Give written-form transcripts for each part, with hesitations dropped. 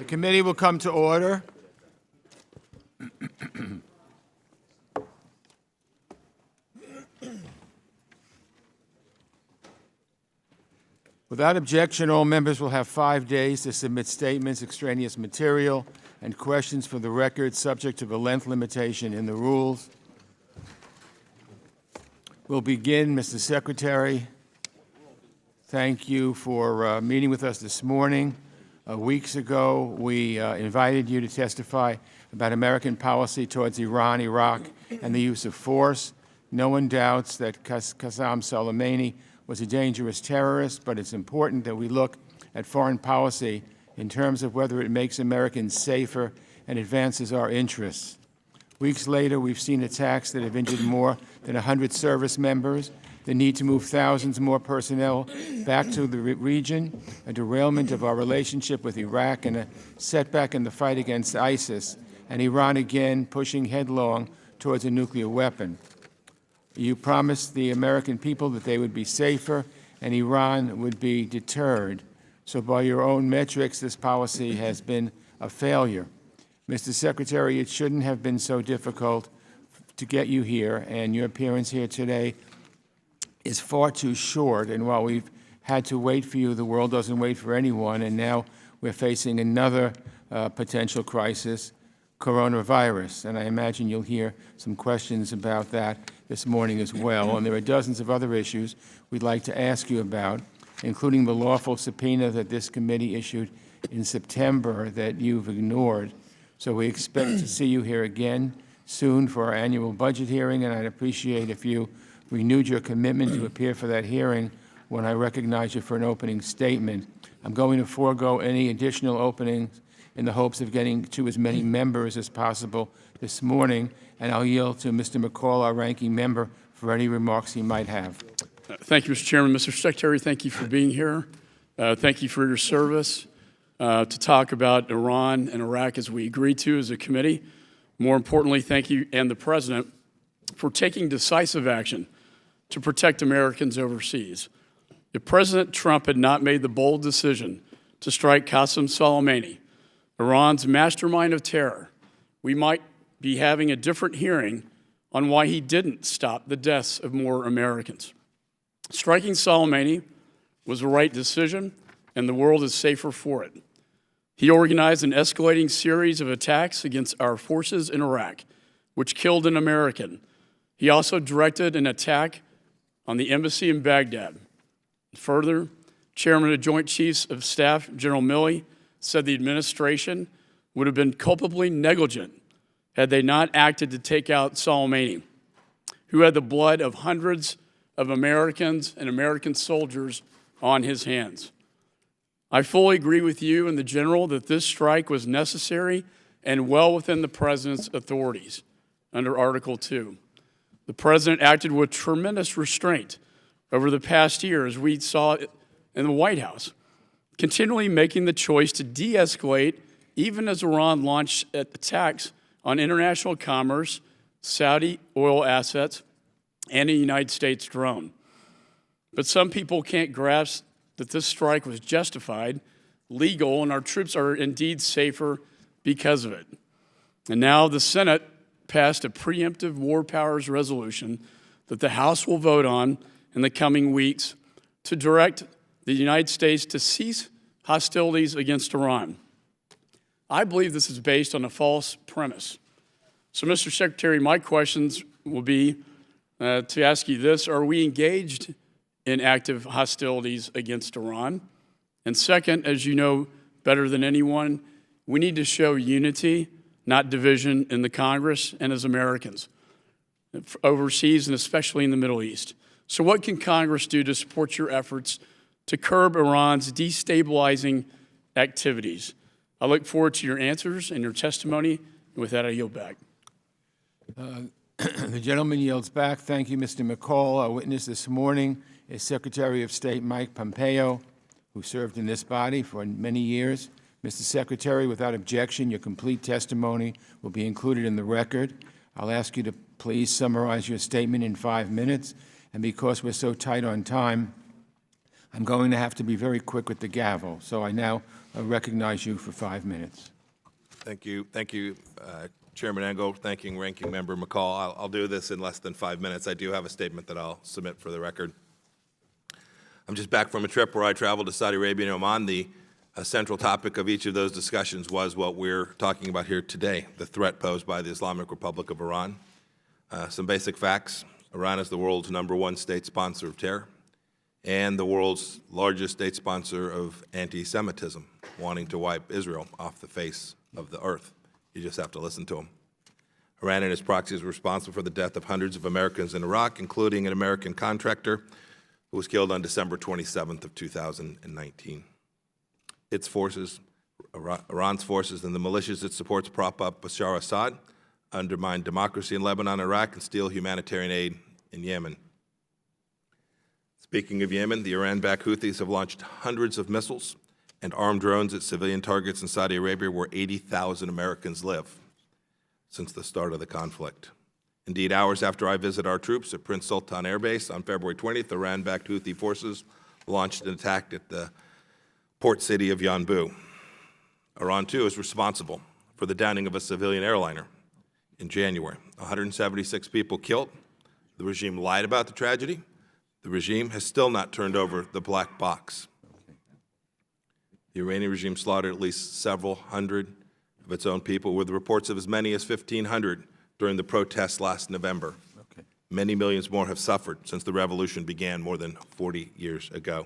The committee will come to order. Without objection, all members will have 5 days to submit statements, extraneous material, and questions for the record, subject to the length limitation in the rules. We'll begin, Mr. Secretary. Thank you for meeting with us this morning. Weeks ago, we invited you to testify about American policy towards Iran, Iraq, and the use of force. No one doubts that Qasem Soleimani was a dangerous terrorist, but it's important that we look at foreign policy in terms of whether it makes Americans safer and advances our interests. Weeks later, we've seen attacks that have injured more than 100 service members, the need to move thousands more personnel back to the region, a derailment of our relationship with Iraq, and a setback in the fight against ISIS, and Iran again pushing headlong towards a nuclear weapon. You promised the American people that they would be safer and Iran would be deterred. So by your own metrics, this policy has been a failure. Mr. Secretary, it shouldn't have been so difficult to get you here, and your appearance here today is far too short. And while we've had to wait for you, the world doesn't wait for anyone, and now we're facing another potential crisis, coronavirus. And I imagine you'll hear some questions about that this morning as well. And there are dozens of other issues we'd like to ask you about, including the lawful subpoena that this committee issued in September that you've ignored. So we expect to see you here again soon for our annual budget hearing, and I'd appreciate if you renewed your commitment to appear for that hearing when I recognize you for an opening statement. I'm going to forego any additional openings in the hopes of getting to as many members as possible this morning, and I'll yield to Mr. McCall, our ranking member, for any remarks he might have. Thank you, Mr. Chairman. Mr. Secretary, thank you for being here. Thank you for your service to talk about Iran and Iraq as we agreed to as a committee. More importantly, thank you and the President for taking decisive action to protect Americans overseas. If President Trump had not made the bold decision to strike Qasem Soleimani, Iran's mastermind of terror, we might be having a different hearing on why he didn't stop the deaths of more Americans. Striking Soleimani was the right decision, and the world is safer for it. He organized an escalating series of attacks against our forces in Iraq, which killed an American. He also directed an attack on the embassy in Baghdad. Further, Chairman of the Joint Chiefs of Staff, General Milley, said the administration would have been culpably negligent had they not acted to take out Soleimani, who had the blood of hundreds of Americans and American soldiers on his hands. I fully agree with you and the General that this strike was necessary and well within the President's authorities under Article 2. The President acted with tremendous restraint over the past year, as we saw in the White House, continually making the choice to de-escalate even as Iran launched attacks on international commerce, Saudi oil assets, and a United States drone. But some people can't grasp that this strike was justified, legal, and our troops are indeed safer because of it. And now the Senate passed a preemptive war powers resolution that the House will vote on in the coming weeks to direct the United States to cease hostilities against Iran. I believe this is based on a false premise. So, Mr. Secretary, my questions will be to ask you this: are we engaged in active hostilities against Iran? And second, as you know better than anyone, we need to show unity, not division, in the Congress and as Americans, overseas and especially in the Middle East. So what can Congress do to support your efforts to curb Iran's destabilizing activities? I look forward to your answers and your testimony. And with that, I yield back. The gentleman yields back. Thank you, Mr. McCall. Our witness this morning is Secretary of State Mike Pompeo, who served in this body for many years. Mr. Secretary, without objection, your complete testimony will be included in the record. I'll ask you to please summarize your statement in 5 minutes. And because we're so tight on time, I'm going to have to be very quick with the gavel, so I now recognize you for 5 minutes. Thank you, Chairman Engel, thanking Ranking Member McCall. I'll do this in less than 5 minutes. I do have a statement that I'll submit for the record. I'm just back from a trip where I traveled to Saudi Arabia and Oman. The central topic of each of those discussions was what we're talking about here today, the threat posed by the Islamic Republic of Iran. Some basic facts. Iran is the world's #1 state sponsor of terror and the world's largest state sponsor of anti-Semitism, wanting to wipe Israel off the face of the earth. You just have to listen to them. Iran and its proxies were responsible for the death of hundreds of Americans in Iraq, including an American contractor who was killed on December 27th of 2019. Its forces, Iran's forces and the militias it supports prop up Bashar Assad, undermine democracy in Lebanon, Iraq, and steal humanitarian aid in Yemen. Speaking of Yemen, the Iran-backed Houthis have launched hundreds of missiles and armed drones at civilian targets in Saudi Arabia where 80,000 Americans live since the start of the conflict. Indeed, hours after I visit our troops at Prince Sultan Air Base on February 20th, Iran-backed Houthi forces launched an attack at the port city of Yanbu. Iran, too, is responsible for the downing of a civilian airliner in January. 176 people killed. The regime lied about the tragedy. The regime has still not turned over the black box. The Iranian regime slaughtered at least several hundred of its own people, with reports of as many as 1,500 during the protests last November. Okay. Many millions more have suffered since the revolution began more than 40 years ago.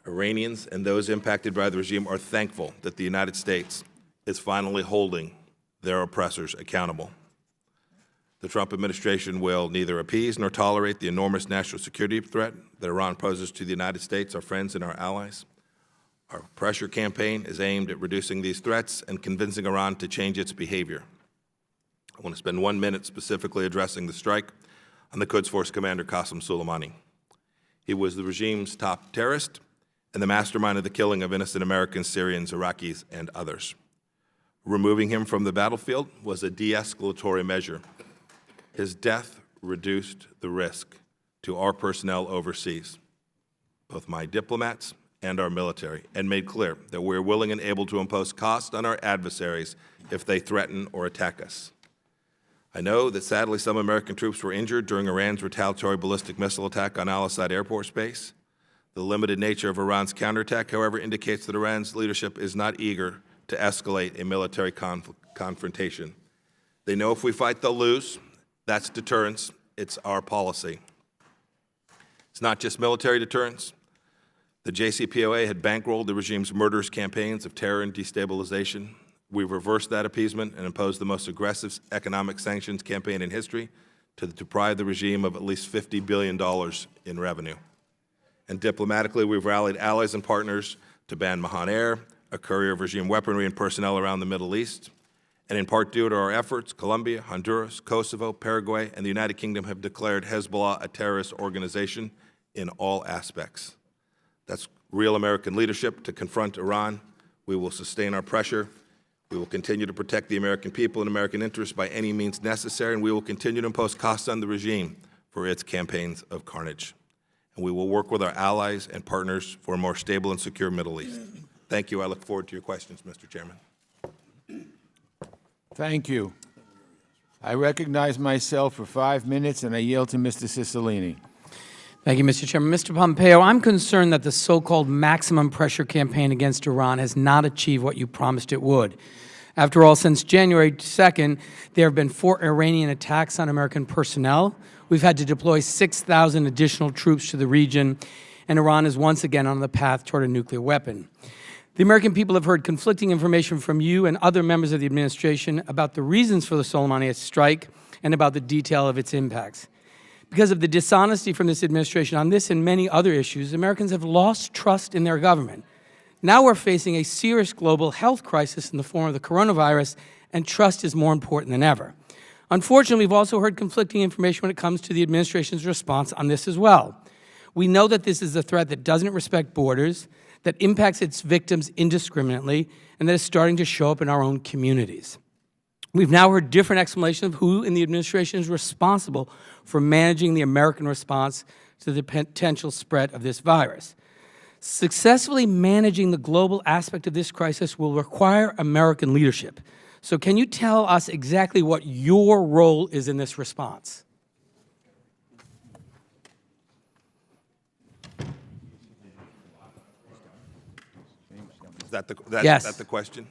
Iranians and those impacted by the regime are thankful that the United States is finally holding their oppressors accountable. The Trump administration will neither appease nor tolerate the enormous national security threat that Iran poses to the United States, our friends, and our allies. Our pressure campaign is aimed at reducing these threats and convincing Iran to change its behavior. I want to spend 1 minute specifically addressing the strike on the Quds Force commander Qasem Soleimani. He was the regime's top terrorist and the mastermind of the killing of innocent Americans, Syrians, Iraqis, and others. Removing him from the battlefield was a de-escalatory measure. His death reduced the risk to our personnel overseas, both my diplomats and our military, and made clear that we are willing and able to impose costs on our adversaries if they threaten or attack us. I know that sadly some American troops were injured during Iran's retaliatory ballistic missile attack on Al-Assad Air Force Base. The limited nature of Iran's counterattack, however, indicates that Iran's leadership is not eager to escalate a military confrontation. They know if we fight, they'll lose. That's deterrence. It's our policy. It's not just military deterrence. The JCPOA had bankrolled the regime's murderous campaigns of terror and destabilization. We reversed that appeasement and imposed the most aggressive economic sanctions campaign in history to deprive the regime of at least $50 billion in revenue. And diplomatically, we've rallied allies and partners to ban Mahan Air, a courier of regime weaponry and personnel around the Middle East. And in part due to our efforts, Colombia, Honduras, Kosovo, Paraguay, and the United Kingdom have declared Hezbollah a terrorist organization in all aspects. That's real American leadership to confront Iran. We will sustain our pressure. We will continue to protect the American people and American interests by any means necessary, and we will continue to impose costs on the regime for its campaigns of carnage. And we will work with our allies and partners for a more stable and secure Middle East. Thank you. I look forward to your questions, Mr. Chairman. Thank you. I recognize myself for 5 minutes, and I yield to Mr. Cicilline. Thank you, Mr. Chairman. Mr. Pompeo, I'm concerned that the so-called maximum pressure campaign against Iran has not achieved what you promised it would. After all, since January 2nd, there have been 4 Iranian attacks on American personnel. We've had to deploy 6,000 additional troops to the region, and Iran is once again on the path toward a nuclear weapon. The American people have heard conflicting information from you and other members of the administration about the reasons for the Soleimani strike and about the detail of its impacts. Because of the dishonesty from this administration on this and many other issues, Americans have lost trust in their government. Now we're facing a serious global health crisis in the form of the coronavirus, and trust is more important than ever. Unfortunately, we've also heard conflicting information when it comes to the administration's response on this as well. We know that this is a threat that doesn't respect borders, that impacts its victims indiscriminately, and that is starting to show up in our own communities. We've now heard different explanations of who in the administration is responsible for managing the American response to the potential spread of this virus. Successfully managing the global aspect of this crisis will require American leadership. So can you tell us exactly what your role is in this response? Is that the, Yes. that the question?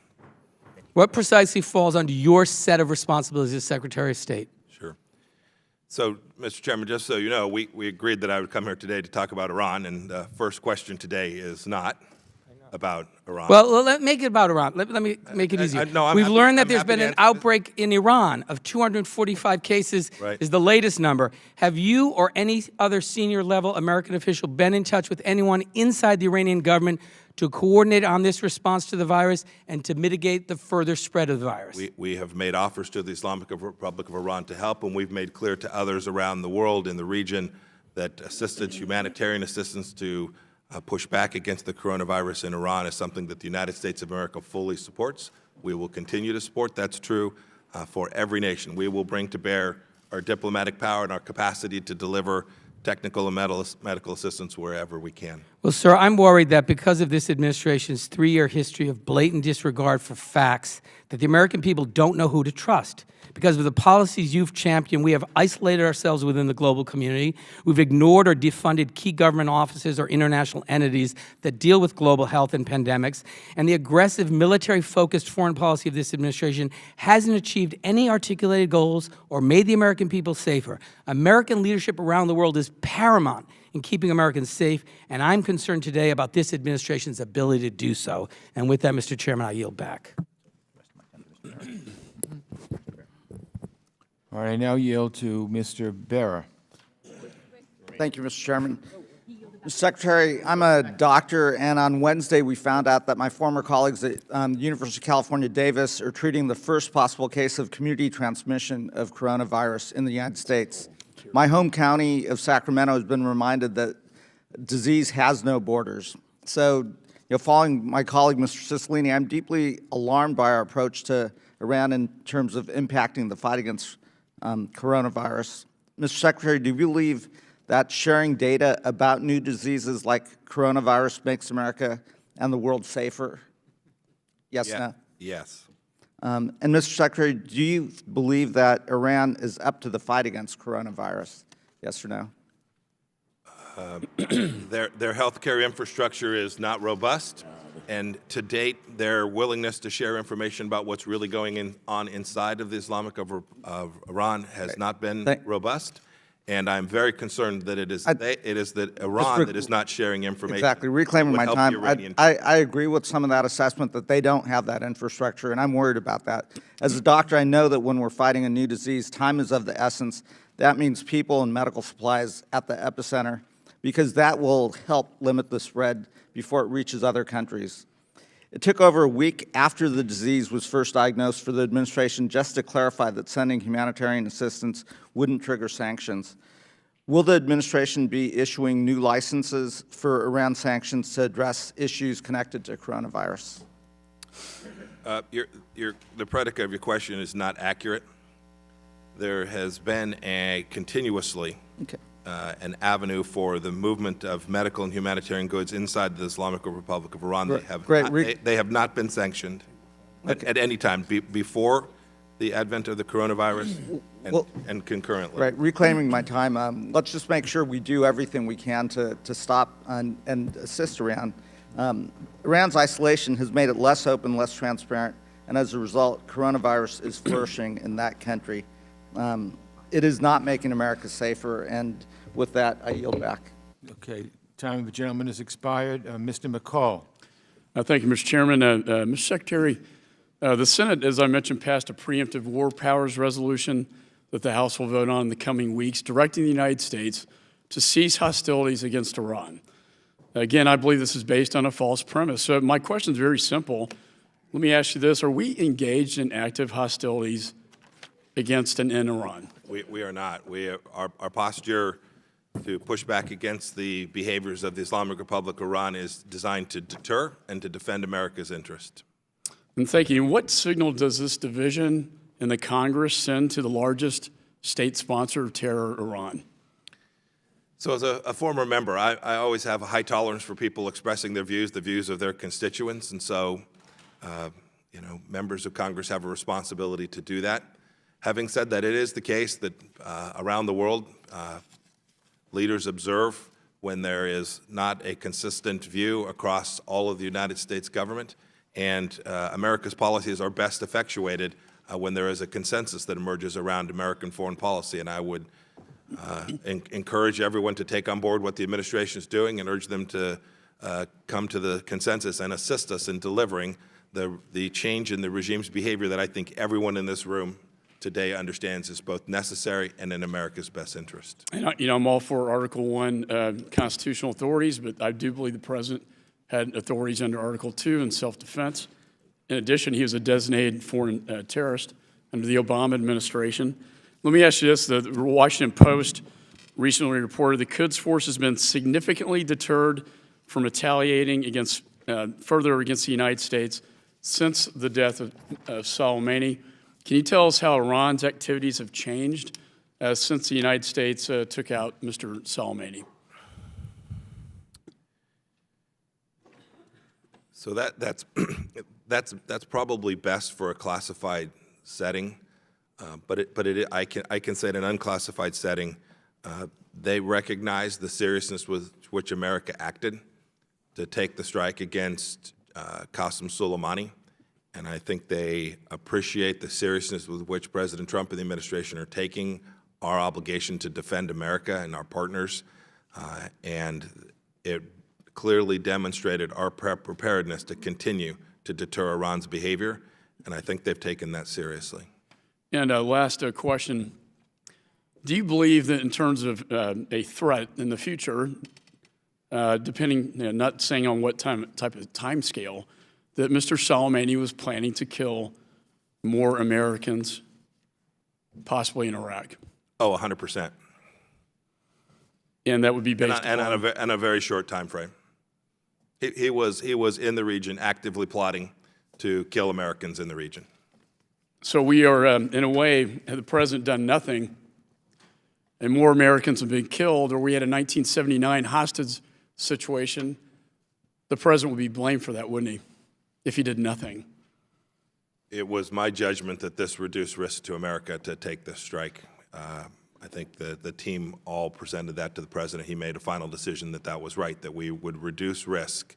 What precisely falls under your set of responsibilities as Secretary of State? Sure. So, Mr. Chairman, just so you know, we agreed that I would come here today to talk about Iran, and the first question today is not about Iran. Well, let make it about Iran. Let me make it easier. no, I'm We've happy- learned that I'm there's happy been to an answer this. outbreak in Iran of 245 cases Right. is the latest number. Have you or any other senior level American official been in touch with anyone inside the Iranian government to coordinate on this response to the virus and to mitigate the further spread of the virus? We have made offers to the Islamic Republic of Iran to help, and we've made clear to others around the world in the region that assistance, humanitarian assistance to push back against the coronavirus in Iran is something that the United States of America fully supports. We will continue to support. That's true for every nation. We will bring to bear our diplomatic power and our capacity to deliver technical and medical assistance wherever we can. Well, sir, I'm worried that because of this administration's 3-year history of blatant disregard for facts, that the American people don't know who to trust. Because of the policies you've championed, we have isolated ourselves within the global community. We've ignored or defunded key government offices or international entities that deal with global health and pandemics. And the aggressive military-focused foreign policy of this administration hasn't achieved any articulated goals or made the American people safer. American leadership around the world is paramount in keeping Americans safe, and I'm concerned today about this administration's ability to do so. And with that, Mr. Chairman, I yield back. All right, I now yield to Mr. Bearer. Thank you, Mr. Chairman. Mr. Secretary, I'm a doctor, and on Wednesday we found out that my former colleagues at the University of California, Davis are treating the first possible case of community transmission of coronavirus in the United States. My home county of Sacramento has been reminded that disease has no borders. So, following my colleague, Mr. Cicilline, I'm deeply alarmed by our approach to Iran in terms of impacting the fight against coronavirus. Mr. Secretary, do you believe that sharing data about new diseases like coronavirus makes America and the world safer? Yes, no? Yes. And Mr. Secretary, do you believe that Iran is up to the fight against coronavirus? Yes or no? Their healthcare infrastructure is not robust, and to date, their willingness to share information about what's really going on inside of the Islamic of Iran has not been robust. And I'm very concerned that it is that Iran that is not sharing information. Exactly. Reclaiming that my would help time, the Iranian I agree with some of that assessment that they don't have that infrastructure, and I'm worried about that. As a doctor, I know that when we're fighting a new disease, time is of the essence. That means people and medical supplies at the epicenter, because that will help limit the spread before it reaches other countries. It took over a week after the disease was first diagnosed for the administration just to clarify that sending humanitarian assistance wouldn't trigger sanctions. Will the administration be issuing new licenses for Iran sanctions to address issues connected to coronavirus? The predicate of your question is not accurate. There has been continuously an avenue for the movement of medical and humanitarian goods inside the Islamic Republic of Iran. They have not been sanctioned at any time before the advent of the coronavirus and concurrently. Right, reclaiming my time, let's just make sure we do everything we can to stop and assist Iran. Iran's isolation has made it less open, less transparent, and as a result, coronavirus is flourishing in that country. It is not making America safer, and with that, I yield back. Okay, time of the gentleman has expired. Mr. McCall. Thank you, Mr. Chairman. Mr. Secretary, the Senate, as I mentioned, passed a preemptive war powers resolution that the House will vote on in the coming weeks, directing the United States to cease hostilities against Iran. Again, I believe this is based on a false premise. So my question is very simple. Let me ask you this. Are we engaged in active hostilities against and in Iran? We are not. Our posture to push back against the behaviors of the Islamic Republic of Iran is designed to deter and to defend America's interest. And thank you. What signal does this division and the Congress send to the largest state sponsor of terror, Iran? So as a former member, I always have a high tolerance for people expressing their views, the views of their constituents, and so, members of Congress have a responsibility to do that. Having said that, it is the case that around the world, leaders observe when there is not a consistent view across all of the United States government, and America's policies are best effectuated when there is a consensus that emerges around American foreign policy. And I would encourage everyone to take on board what the administration is doing and urge them to come to the consensus and assist us in delivering the change in the regime's behavior that I think everyone in this room today understands is both necessary and in America's best interest. And I'm all for Article 1 constitutional authorities, but I do believe the president had authorities under Article 2 in self-defense. In addition, he was a designated foreign terrorist under the Obama administration. Let me ask you this. The Washington Post recently reported the Quds Force has been significantly deterred from retaliating further against the United States since the death of Soleimani. Can you tell us how Iran's activities have changed since the United States took out Mr. Soleimani? So that's probably best for a classified setting, I can say in an unclassified setting, they recognize the seriousness with which America acted to take the strike against Qasem Soleimani. And I think they appreciate the seriousness with which President Trump and the administration are taking our obligation to defend America and our partners. And it clearly demonstrated our preparedness to continue to deter Iran's behavior. And I think they've taken that seriously. And last question. Do you believe that in terms of a threat in the future, depending, not saying on what type of time scale, that Mr. Soleimani was planning to kill more Americans, possibly in Iraq? Oh, 100%. And that would be based on a very short time frame. He was in the region actively plotting to kill Americans in the region. So we are, in a way, had the president done nothing and more Americans have been killed, or we had a 1979 hostage situation, the president would be blamed for that, wouldn't he, if he did nothing? It was my judgment that this reduced risk to America to take this strike. I think the team all presented that to the president. He made a final decision that that was right, that we would reduce risk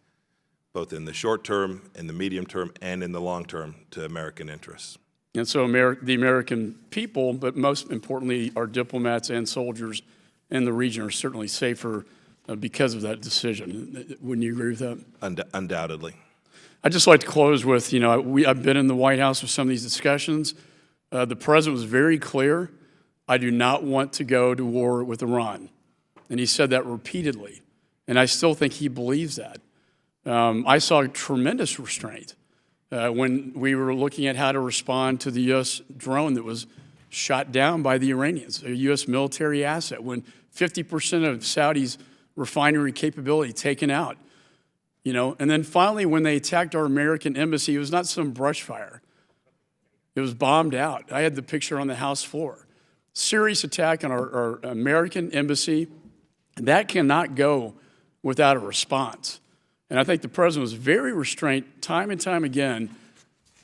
both in the short term, in the medium term, and in the long term to American interests. And so the American people, but most importantly, our diplomats and soldiers in the region are certainly safer because of that decision. Wouldn't you agree with that? Undoubtedly. I'd just like to close with, I've been in the White House with some of these discussions. The president was very clear. I do not want to go to war with Iran. And he said that repeatedly. And I still think he believes that. I saw tremendous restraint when we were looking at how to respond to the U.S. drone that was shot down by the Iranians, a U.S. military asset, when 50% of Saudi's refinery capability taken out. And then finally, when they attacked our American embassy, it was not some brush fire. It was bombed out. I had the picture on the House floor. Serious attack on our American embassy. That cannot go without a response. And I think the president was very restrained time and time again,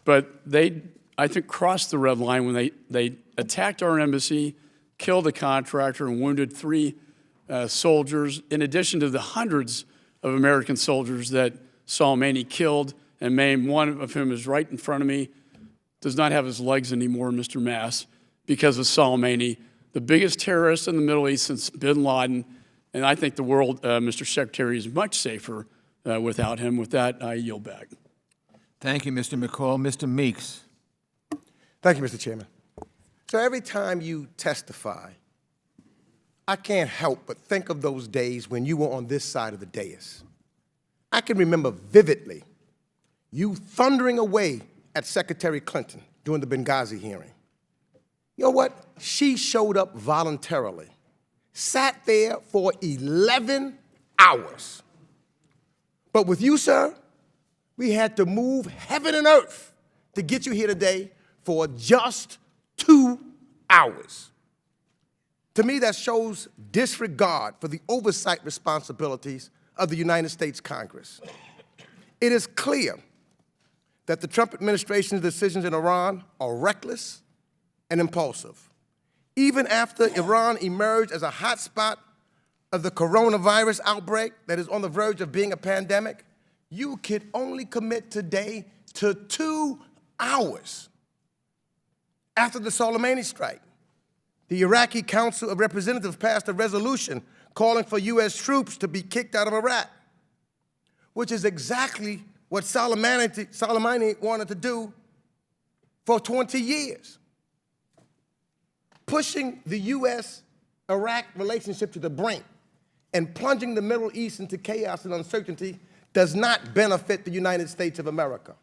but they, I think, crossed the red line when they attacked our embassy, killed a contractor, and wounded 3 soldiers, in addition to the hundreds of American soldiers that Soleimani killed and maimed. One of whom is right in front of me, does not have his legs anymore, Mr. Mass, because of Soleimani, the biggest terrorist in the Middle East since bin Laden. And I think the world, Mr. Secretary, is much safer without him. With that, I yield back. Thank you, Mr. McCall. Mr. Meeks. Thank you, Mr. Chairman. So every time you testify, I can't help but think of those days when you were on this side of the dais. I can remember vividly you thundering away at Secretary Clinton during the Benghazi hearing. You know what? She showed up voluntarily, sat there for 11 hours. But with you, sir, we had to move heaven and earth to get you here today for just 2 hours. To me, that shows disregard for the oversight responsibilities of the United States Congress. It is clear that the Trump administration's decisions in Iran are reckless and impulsive. Even after Iran emerged as a hotspot of the coronavirus outbreak that is on the verge of being a pandemic, you could only commit today to 2 hours. After the Soleimani strike, the Iraqi Council of Representatives passed a resolution calling for U.S. troops to be kicked out of Iraq, which is exactly what Soleimani wanted to do for 20 years. Pushing the U.S.-Iraq relationship to the brink and plunging the Middle East into chaos and uncertainty does not benefit the United States of America.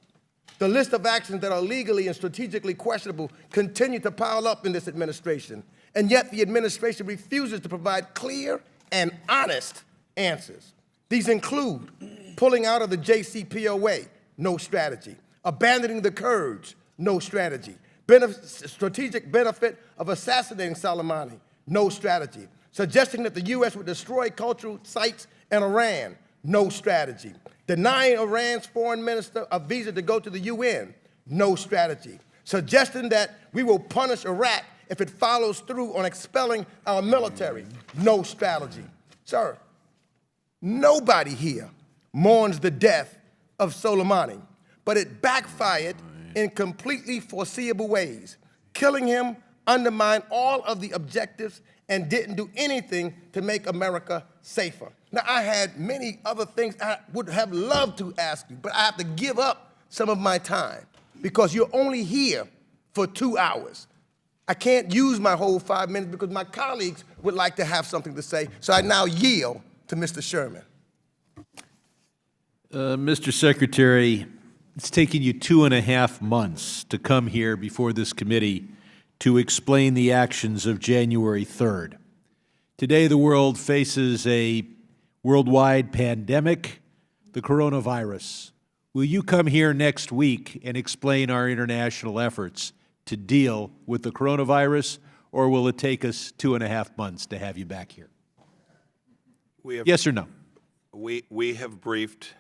The list of actions that are legally and strategically questionable continue to pile up in this administration, and yet the administration refuses to provide clear and honest answers. These include pulling out of the JCPOA, no strategy; abandoning the Kurds, no strategy; strategic benefit of assassinating Soleimani, no strategy; suggesting that the U.S. would destroy cultural sites in Iran, no strategy; denying Iran's foreign minister a visa to go to the UN, no strategy; suggesting that we will punish Iraq if it follows through on expelling our military, no strategy. Sir, nobody here mourns the death of Soleimani, but it backfired in completely foreseeable ways. Killing him undermined all of the objectives and didn't do anything to make America safer. Now, I had many other things I would have loved to ask you, but I have to give up some of my time because you're only here for 2 hours. I can't use my whole 5 minutes because my colleagues would like to have something to say, so I now yield to Mr. Sherman. Mr. Secretary, it's taken you 2.5 months to come here before this committee to explain the actions of January 3rd. Today, the world faces a worldwide pandemic, the coronavirus. Will you come here next week and explain our international efforts to deal with the coronavirus, or will it take us 2.5 months to have you back here? Yes or no? We have briefed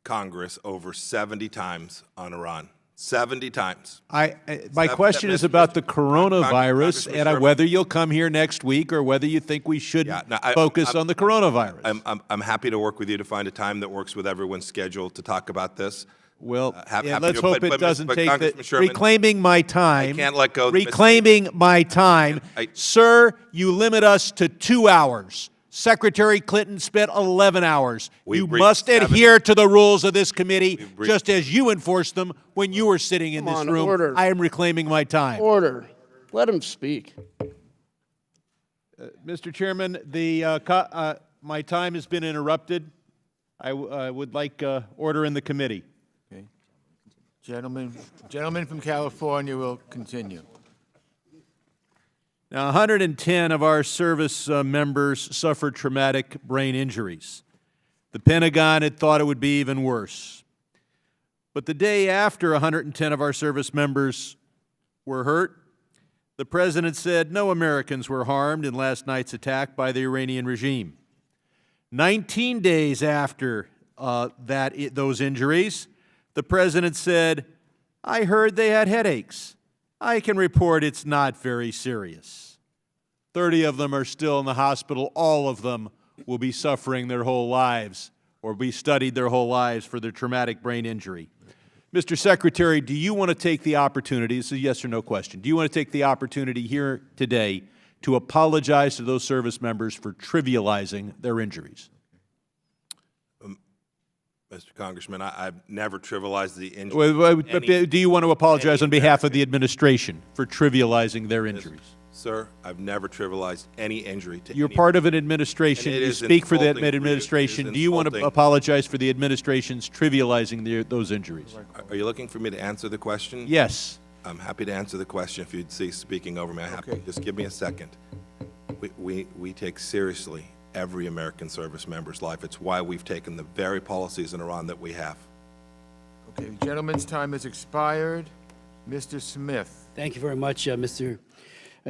Congress over 70 times on Iran. 70 times. My question is about the coronavirus and whether you'll come here next week or whether you think we should focus on the coronavirus. I'm happy to work with you to find a time that works with everyone's schedule to talk about this. Well, happy let's to, hope but it doesn't take Congressman Sherman, reclaiming my time. I can't let go. Reclaiming my time. Sir, you limit us to 2 hours. Secretary Clinton spent 11 hours. You must adhere to the rules of this committee, just as you enforced them when you were sitting in this room. Order. I am reclaiming my time. Order. Let him speak. Mr. Chairman, my time has been interrupted. I would like order in the committee. Okay. Gentleman from California will continue. Now, 110 of our service members suffered traumatic brain injuries. The Pentagon had thought it would be even worse. But the day after 110 of our service members were hurt, the President said no Americans were harmed in last night's attack by the Iranian regime. 19 days after those injuries, the President said, I heard they had headaches. I can report it's not very serious. 30 of them are still in the hospital. All of them will be suffering their whole lives or be studied their whole lives for their traumatic brain injury. Mr. Secretary, do you want to take the opportunity, this is a yes or no question, do you want to take the opportunity here today to apologize to those service members for trivializing their injuries? Mr. Congressman, I've never trivialized the injury. Do you want to apologize on behalf of the administration for trivializing their injuries? Sir, I've never trivialized any injury to You're part of an administration. You speak for that administration. Do you want to apologize for the administration's trivializing those injuries? Are you looking for me to answer the question? Yes. I'm happy to answer the question if you'd cease speaking over me. Just give me a second. We take seriously every American service member's life. It's why we've taken the very policies in Iran that we have. Okay, the gentleman's time has expired. Mr. Smith. Thank you very much, Mr.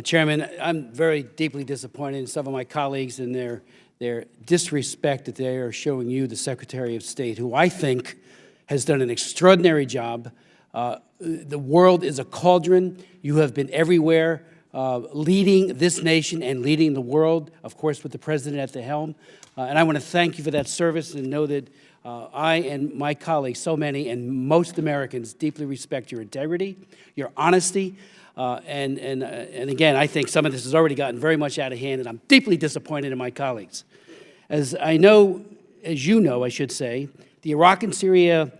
Chairman. I'm very deeply disappointed in some of my colleagues and their disrespect that they are showing you, the Secretary of State, who I think has done an extraordinary job. The world is a cauldron. You have been everywhere, leading this nation and leading the world, of course, with the President at the helm. And I want to thank you for that service and know that I and my colleagues, so many, and most Americans deeply respect your integrity, your honesty, and again, I think some of this has already gotten very much out of hand, and I'm deeply disappointed in my colleagues. As you know, I should say, the Iraq and Syria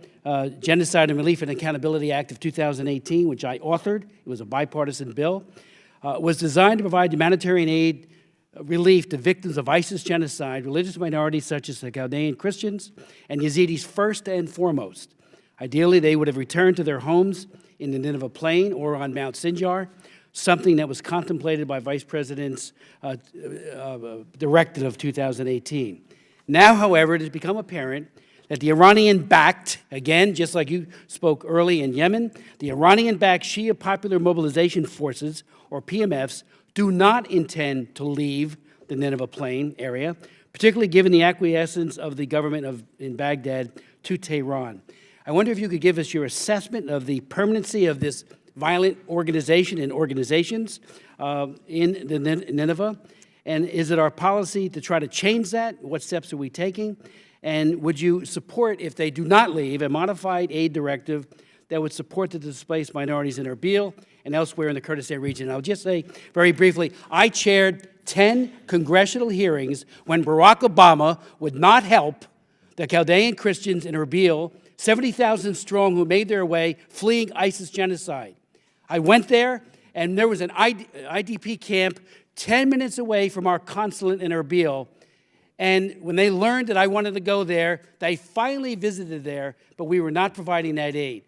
Genocide and Relief and Accountability Act of 2018, which I authored, it was a bipartisan bill, was designed to provide humanitarian aid relief to victims of ISIS genocide, religious minorities such as the Chaldean Christians and Yazidis first and foremost. Ideally, they would have returned to their homes in the Nineveh Plain or on Mount Sinjar, something that was contemplated by Vice President's directive of 2018. Now, however, it has become apparent that the Iranian-backed, again, just like you spoke early in Yemen, the Iranian-backed Shia Popular Mobilization Forces, or PMFs, do not intend to leave the Nineveh Plain area, particularly given the acquiescence of the government in Baghdad to Tehran. I wonder if you could give us your assessment of the permanency of this violent organization and organizations in the Nineveh, and is it our policy to try to change that? What steps are we taking? And would you support, if they do not leave, a modified aid directive that would support the displaced minorities in Erbil and elsewhere in the Kurdistan region? I'll just say very briefly, I chaired 10 congressional hearings when Barack Obama would not help the Chaldean Christians in Erbil, 70,000 strong, who made their way fleeing ISIS genocide. I went there, and there was an IDP camp 10 minutes away from our consulate in Erbil. And when they learned that I wanted to go there, they finally visited there, but we were not providing that aid.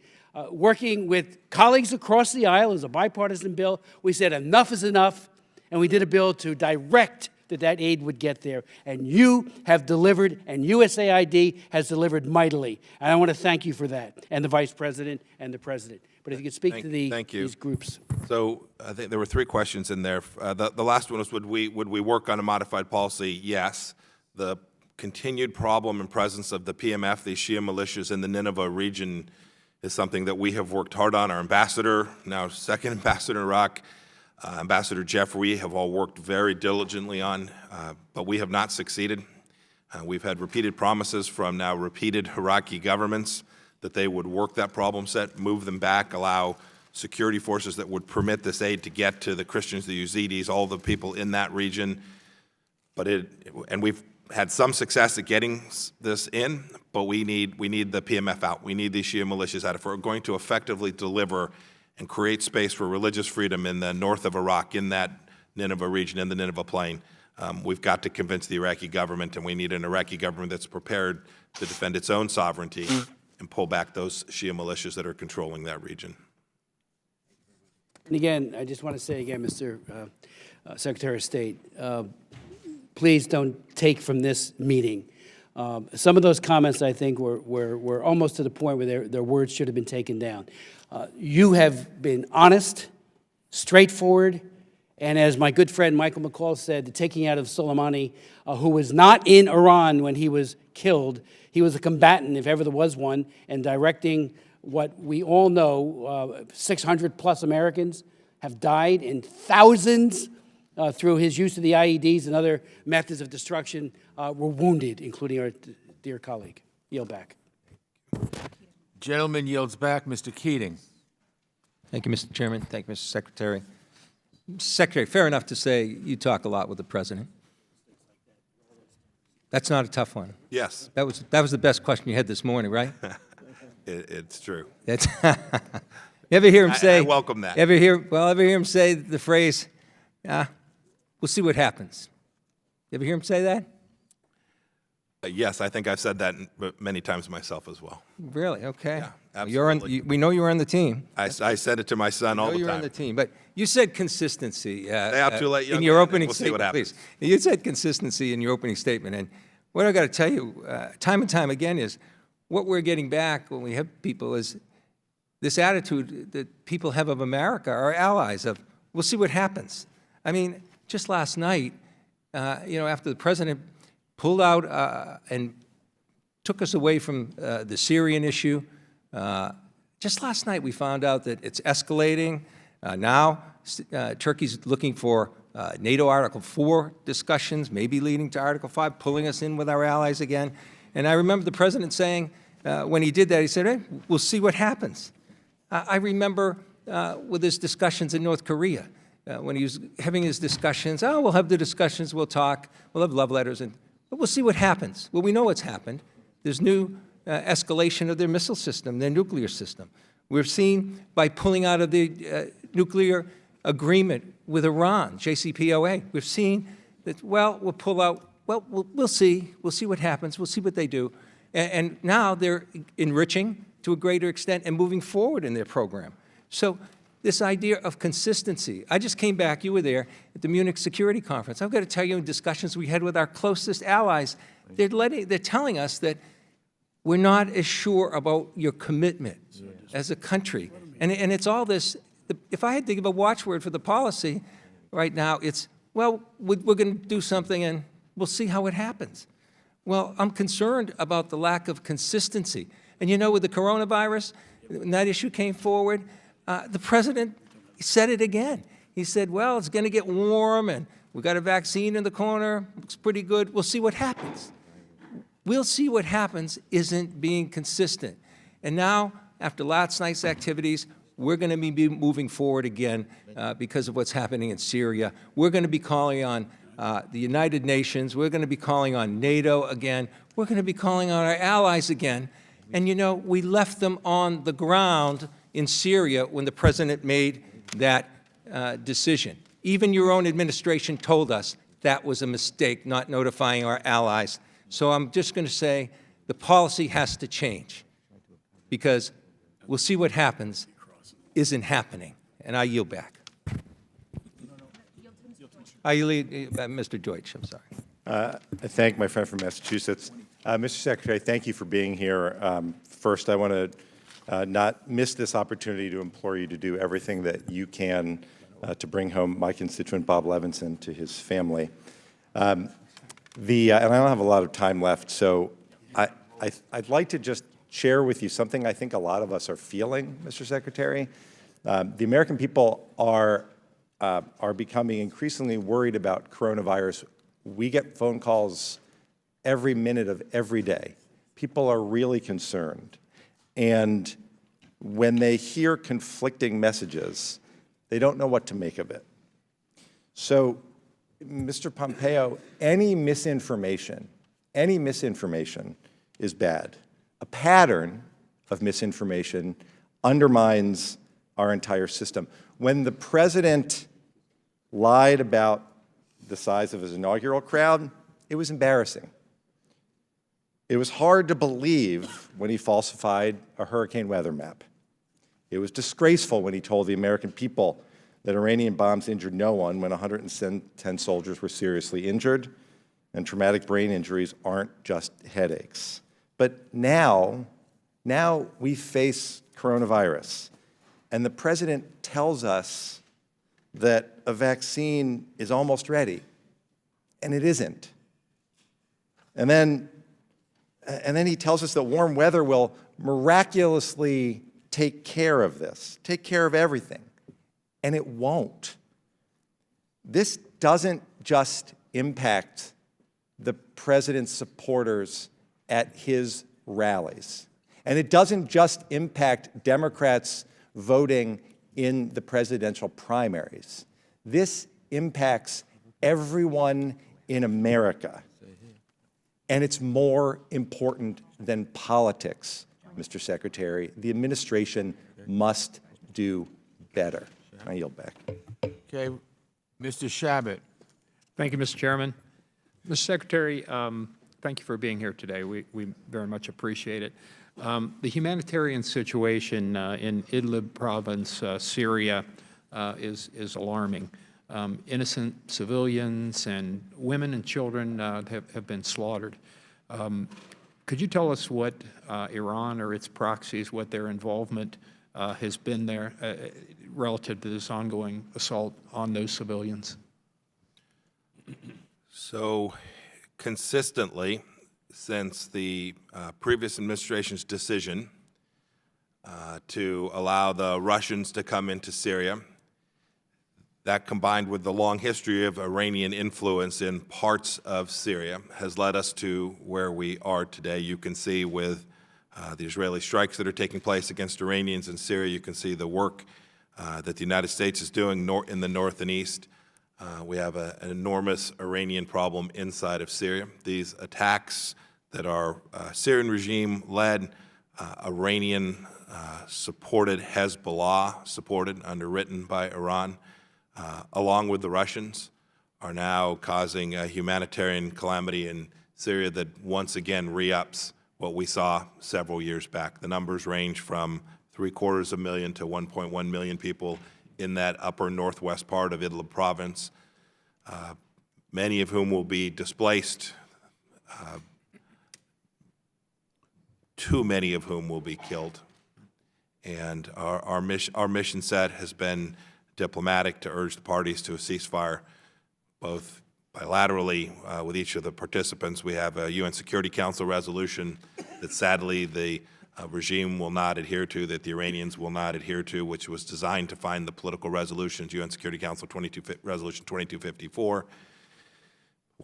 Working with colleagues across the aisle as a bipartisan bill, we said enough is enough, and we did a bill to direct that aid would get there. And you have delivered, and USAID has delivered mightily. And I want to thank you for that, and the Vice President and the President. But if you could speak to these groups. So I think there were 3 questions in there. The last one was, would we work on a modified policy? Yes. The continued problem and presence of the PMF, these Shia militias in the Nineveh region, is something that we have worked hard on. Our ambassador, now second ambassador in Iraq, Ambassador Jeff, we have all worked very diligently on, but we have not succeeded. We've had repeated promises from now repeated Iraqi governments that they would work that problem set, move them back, allow security forces that would permit this aid to get to the Christians, the Yazidis, all the people in that region. And we've had some success at getting this in, but we need the PMF out. We need these Shia militias out. If we're going to effectively deliver and create space for religious freedom in the north of Iraq, in that Nineveh region, in the Nineveh Plain, we've got to convince the Iraqi government, and we need an Iraqi government that's prepared to defend its own sovereignty and pull back those Shia militias that are controlling that region. And again, I just want to say again, Mr. Secretary of State, please don't take from this meeting. Some of those comments, I think, were almost to the point where their words should have been taken down. You have been honest, straightforward, and as my good friend Michael McCall said, the taking out of Soleimani, who was not in Iran when he was killed, he was a combatant, if ever there was one, and directing what we all know, 600 plus Americans have died, and thousands through his use of the IEDs and other methods of destruction were wounded, including our dear colleague. Yield back. Gentleman yields back. Mr. Keating. Thank you, Mr. Chairman. Thank you, Mr. Secretary. Mr. Secretary, fair enough to say you talk a lot with the President. That's not a tough one. Yes. That was the best question you had this morning, right? It's true. It's you ever hear him say? I welcome that. Ever hear him say the phrase, we'll see what happens. You ever hear him say that? Yes, I think I've said that many times myself as well. Really? Okay. Yeah, absolutely. We know you're on the team. I said it to my son all the time. You're on the team, but you said consistency out too late, in your opening we'll see what statement. happens. Please, you said consistency in your opening statement, and what I got to tell you, time and time again, is what we're getting back when we have people is this attitude that people have of America, our allies, of we'll see what happens. I mean, just last night, after the president pulled out and took us away from the Syrian issue, just last night we found out that it's escalating. Now Turkey's looking for NATO Article 4 discussions, maybe leading to Article 5, pulling us in with our allies again. And I remember the president saying, when he did that, he said, hey, we'll see what happens. I remember with his discussions in North Korea, when he was having his discussions, oh, we'll have the discussions, we'll talk, we'll have love letters, but we'll see what happens. Well, we know what's happened. There's new escalation of their missile system, their nuclear system. We've seen by pulling out of the nuclear agreement with Iran, JCPOA, we've seen that, well, we'll pull out, well, we'll see. We'll see what happens. We'll see what they do. And now they're enriching to a greater extent and moving forward in their program. So this idea of consistency, I just came back, you were there, at the Munich Security Conference. I've got to tell you, in discussions we had with our closest allies, they're telling us that we're not as sure about your commitment as a country. And it's all this, if I had to give a watchword for the policy right now, it's, well, we're going to do something and we'll see how it happens. Well, I'm concerned about the lack of consistency. And with the coronavirus, when that issue came forward, the president said it again. He said, well, it's going to get warm and we've got a vaccine in the corner, looks pretty good, we'll see what happens. We'll see what happens isn't being consistent. And now, after last night's activities, we're going to be moving forward again because of what's happening in Syria. We're going to be calling on the United Nations. We're going to be calling on NATO again. We're going to be calling on our allies again. And we left them on the ground in Syria when the president made that decision. Even your own administration told us that was a mistake, not notifying our allies. So I'm just going to say the policy has to change because we'll see what happens isn't happening. And I yield back. I yield, Mr. Deutsch, I'm sorry. I thank my friend from Massachusetts. Mr. Secretary, thank you for being here. First, I want to not miss this opportunity to implore you to do everything that you can to bring home my constituent Bob Levinson to his family. And I don't have a lot of time left, so I'd like to just share with you something I think a lot of us are feeling, Mr. Secretary. The American people are becoming increasingly worried about coronavirus. We get phone calls every minute of every day. People are really concerned. And when they hear conflicting messages, they don't know what to make of it. So, Mr. Pompeo, any misinformation is bad. A pattern of misinformation undermines our entire system. When the president lied about the size of his inaugural crowd, it was embarrassing. It was hard to believe when he falsified a hurricane weather map. It was disgraceful when he told the American people that Iranian bombs injured no one when 110 soldiers were seriously injured, and traumatic brain injuries aren't just headaches. But now we face coronavirus, and the president tells us that a vaccine is almost ready, and it isn't. And then he tells us that warm weather will miraculously take care of this, take care of everything. And it won't. This doesn't just impact the president's supporters at his rallies. And it doesn't just impact Democrats voting in the presidential primaries. This impacts everyone in America. And it's more important than politics, Mr. Secretary. The administration must do better. I yield back. Okay, Mr. Shabbat. Thank you, Mr. Chairman. Mr. Secretary, thank you for being here today. We very much appreciate it. The humanitarian situation in Idlib province, Syria, is alarming. Innocent civilians and women and children have been slaughtered. Could you tell us what Iran or its proxies, what their involvement has been there relative to this ongoing assault on those civilians? So consistently, since the previous administration's decision to allow the Russians to come into Syria, that combined with the long history of Iranian influence in parts of Syria has led us to where we are today. You can see with the Israeli strikes that are taking place against Iranians in Syria, you can see the work that the United States is doing in the north and east. We have an enormous Iranian problem inside of Syria. These attacks that are Syrian regime-led, Iranian-supported, Hezbollah-supported, underwritten by Iran, along with the Russians, are now causing a humanitarian calamity in Syria that once again re-ups what we saw several years back. The numbers range from 750,000 to 1.1 million people in that upper northwest part of Idlib province, many of whom will be displaced, too many of whom will be killed. And our mission set has been diplomatic to urge the parties to a ceasefire, both bilaterally with each of the participants. We have a UN Security Council resolution that sadly the regime will not adhere to, that the Iranians will not adhere to, which was designed to find the political resolutions, UN Security Council Resolution 2254.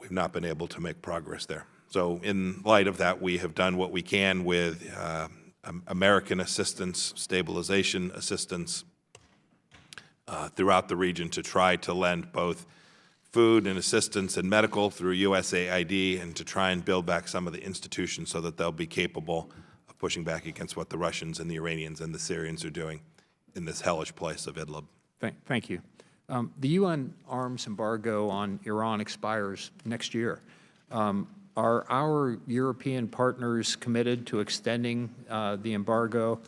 We've not been able to make progress there. So in light of that, we have done what we can with American assistance, stabilization assistance throughout the region to try to lend both food and assistance and medical through USAID and to try and build back some of the institutions so that they'll be capable of pushing back against what the Russians and the Iranians and the Syrians are doing in this hellish place of Idlib. Thank you. The UN arms embargo on Iran expires next year. Are our European partners committed to extending the embargo?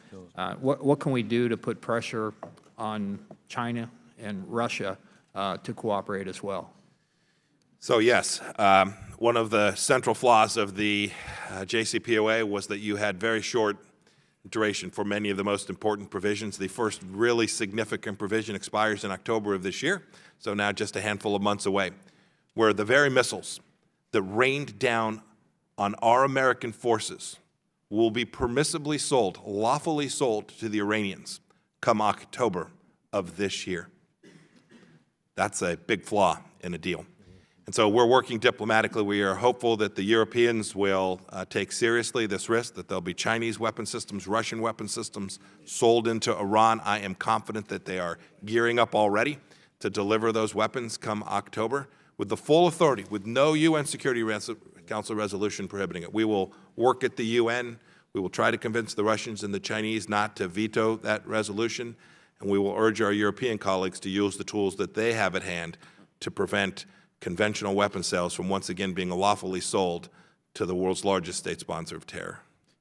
What can we do to put pressure on China and Russia to cooperate as well? So yes, one of the central flaws of the JCPOA was that you had very short duration for many of the most important provisions. The first really significant provision expires in October of this year, so now just a handful of months away, where the very missiles that rained down on our American forces will be permissibly sold, lawfully sold to the Iranians come October of this year. That's a big flaw in a deal. And so we're working diplomatically. We are hopeful that the Europeans will take seriously this risk, that there'll be Chinese weapon systems, Russian weapon systems sold into Iran. I am confident that they are gearing up already to deliver those weapons come October with the full authority, with no UN Security Council resolution prohibiting it. We will work at the UN. We will try to convince the Russians and the Chinese not to veto that resolution, and we will urge our European colleagues to use the tools that they have at hand to prevent conventional weapon sales from once again being lawfully sold to the world's largest state sponsor of terror.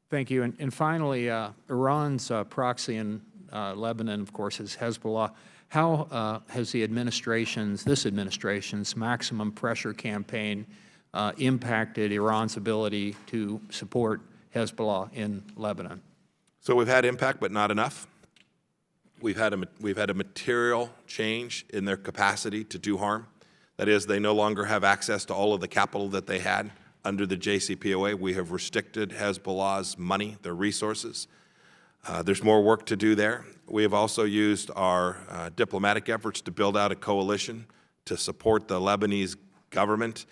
Thank you. And finally, Iran's proxy in Lebanon, of course, is Hezbollah. How has this administration's maximum pressure campaign impacted Iran's ability to support Hezbollah in Lebanon? So we've had impact, but not enough. We've had a material change in their capacity to do harm. That is, they no longer have access to all of the capital that they had under the JCPOA. We have restricted Hezbollah's money, their resources. There's more work to do there. We have also used our diplomatic efforts to build out a coalition to support the Lebanese government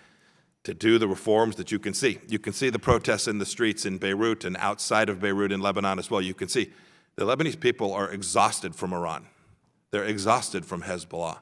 to do the reforms that you can see. You can see the protests in the streets in Beirut and outside of Beirut in Lebanon as well. You can see the Lebanese people are exhausted from Iran. They're exhausted from Hezbollah.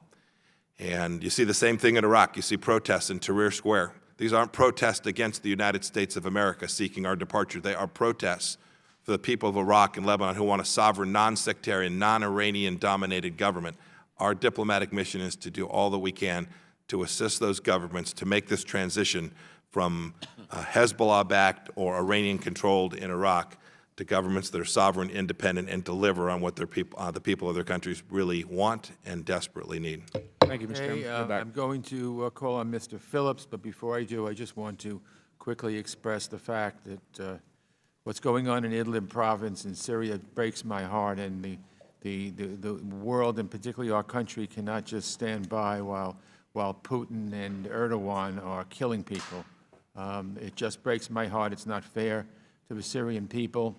And you see the same thing in Iraq. You see protests in Tahrir Square. These aren't protests against the United States of America seeking our departure. They are protests for the people of Iraq and Lebanon who want a sovereign, non-sectarian, non-Iranian-dominated government. Our diplomatic mission is to do all that we can to assist those governments to make this transition from Hezbollah-backed or Iranian-controlled in Iraq to governments that are sovereign, independent, and deliver on what their people, the people of their countries really want and desperately need. Thank you, Mr. Okay, Chairman. I'm going to call on Mr. Phillips, but before I do, I just want to quickly express the fact that what's going on in Idlib province in Syria breaks my heart, and the the world, and particularly our country, cannot just stand by while Putin and Erdogan are killing people. It just breaks my heart. It's not fair to the Syrian people.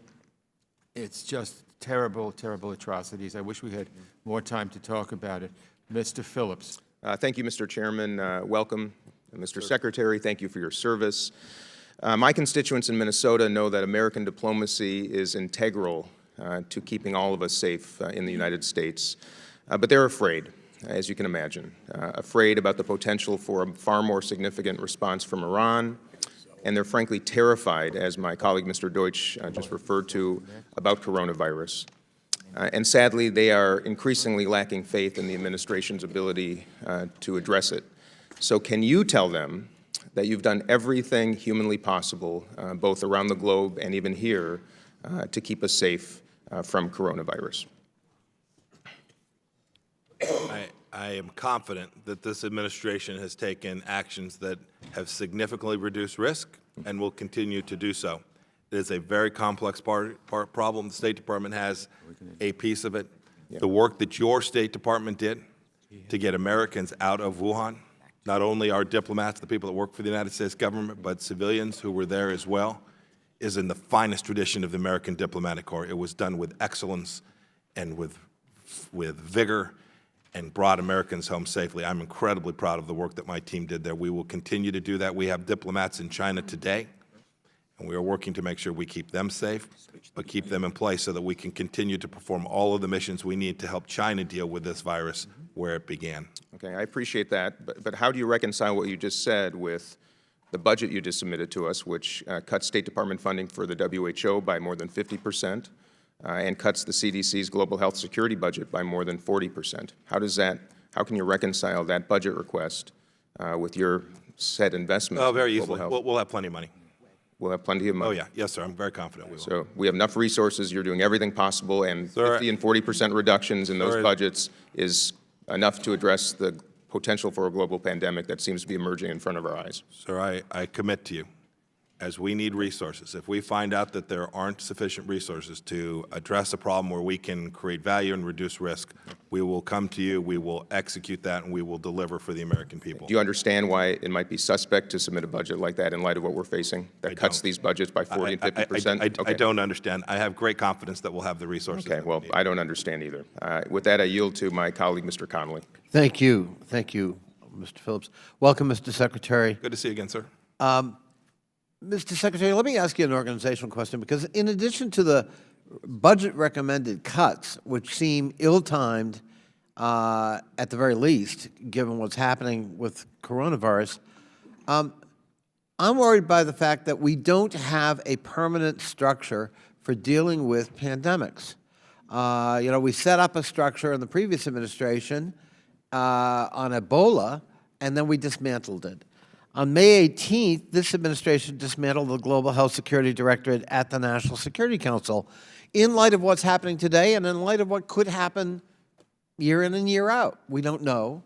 It's just terrible, terrible atrocities. I wish we had more time to talk about it. Mr. Phillips. Thank you, Mr. Chairman. Welcome. Mr. Secretary, thank you for your service. My constituents in Minnesota know that American diplomacy is integral to keeping all of us safe in the United States. But they're afraid, as you can imagine, afraid about the potential for a far more significant response from Iran, and they're frankly terrified, as my colleague Mr. Deutsch just referred to, about coronavirus. And sadly, they are increasingly lacking faith in the administration's ability to address it. So can you tell them that you've done everything humanly possible, both around the globe and even here, to keep us safe from coronavirus? I am confident that this administration has taken actions that have significantly reduced risk and will continue to do so. It is a very complex problem. The State Department has a piece of it. The work that your State Department did to get Americans out of Wuhan, not only our diplomats, the people that work for the United States government, but civilians who were there as well, is in the finest tradition of the American diplomatic corps. It was done with excellence and with vigor and brought Americans home safely. I'm incredibly proud of the work that my team did there. We will continue to do that. We have diplomats in China today, and we are working to make sure we keep them safe, but keep them in place so that we can continue to perform all of the missions we need to help China deal with this virus where it began. Okay, I appreciate that, but how do you reconcile what you just said with the budget you just submitted to us, which cuts State Department funding for the WHO by more than 50%, and cuts the CDC's global health security budget by more than 40%? How can you reconcile that budget request with your set investment? Oh, very in global easily. health? We'll have plenty of money. We'll have plenty of money. Oh, yeah. Yes, sir. I'm very confident we will. So we have enough resources. You're doing everything possible, and Sir, 50 and 40% reductions in those Sir, budgets is enough to address the potential for a global pandemic that seems to be emerging in front of our eyes. Sir, I commit to you, as we need resources, if we find out that there aren't sufficient resources to address a problem where we can create value and reduce risk, we will come to you, we will execute that, and we will deliver for the American people. Do you understand why it might be suspect to submit a budget like that in light of what we're facing, that cuts these budgets by 40 and 50%? I don't understand. I have great confidence that we'll have the resources. Okay, well, I don't understand either. With that, I yield to my colleague, Mr. Connolly. Thank you. Thank you, Mr. Phillips. Welcome, Mr. Secretary. Good to see you again, sir. Mr. Secretary, let me ask you an organizational question, because in addition to the budget recommended cuts, which seem ill-timed at the very least, given what's happening with coronavirus, I'm worried by the fact that we don't have a permanent structure for dealing with pandemics. You know, we set up a structure in the previous administration on Ebola, and then we dismantled it. On May 18th, this administration dismantled the Global Health Security Directorate at the National Security Council in light of what's happening today and in light of what could happen year in and year out. We don't know.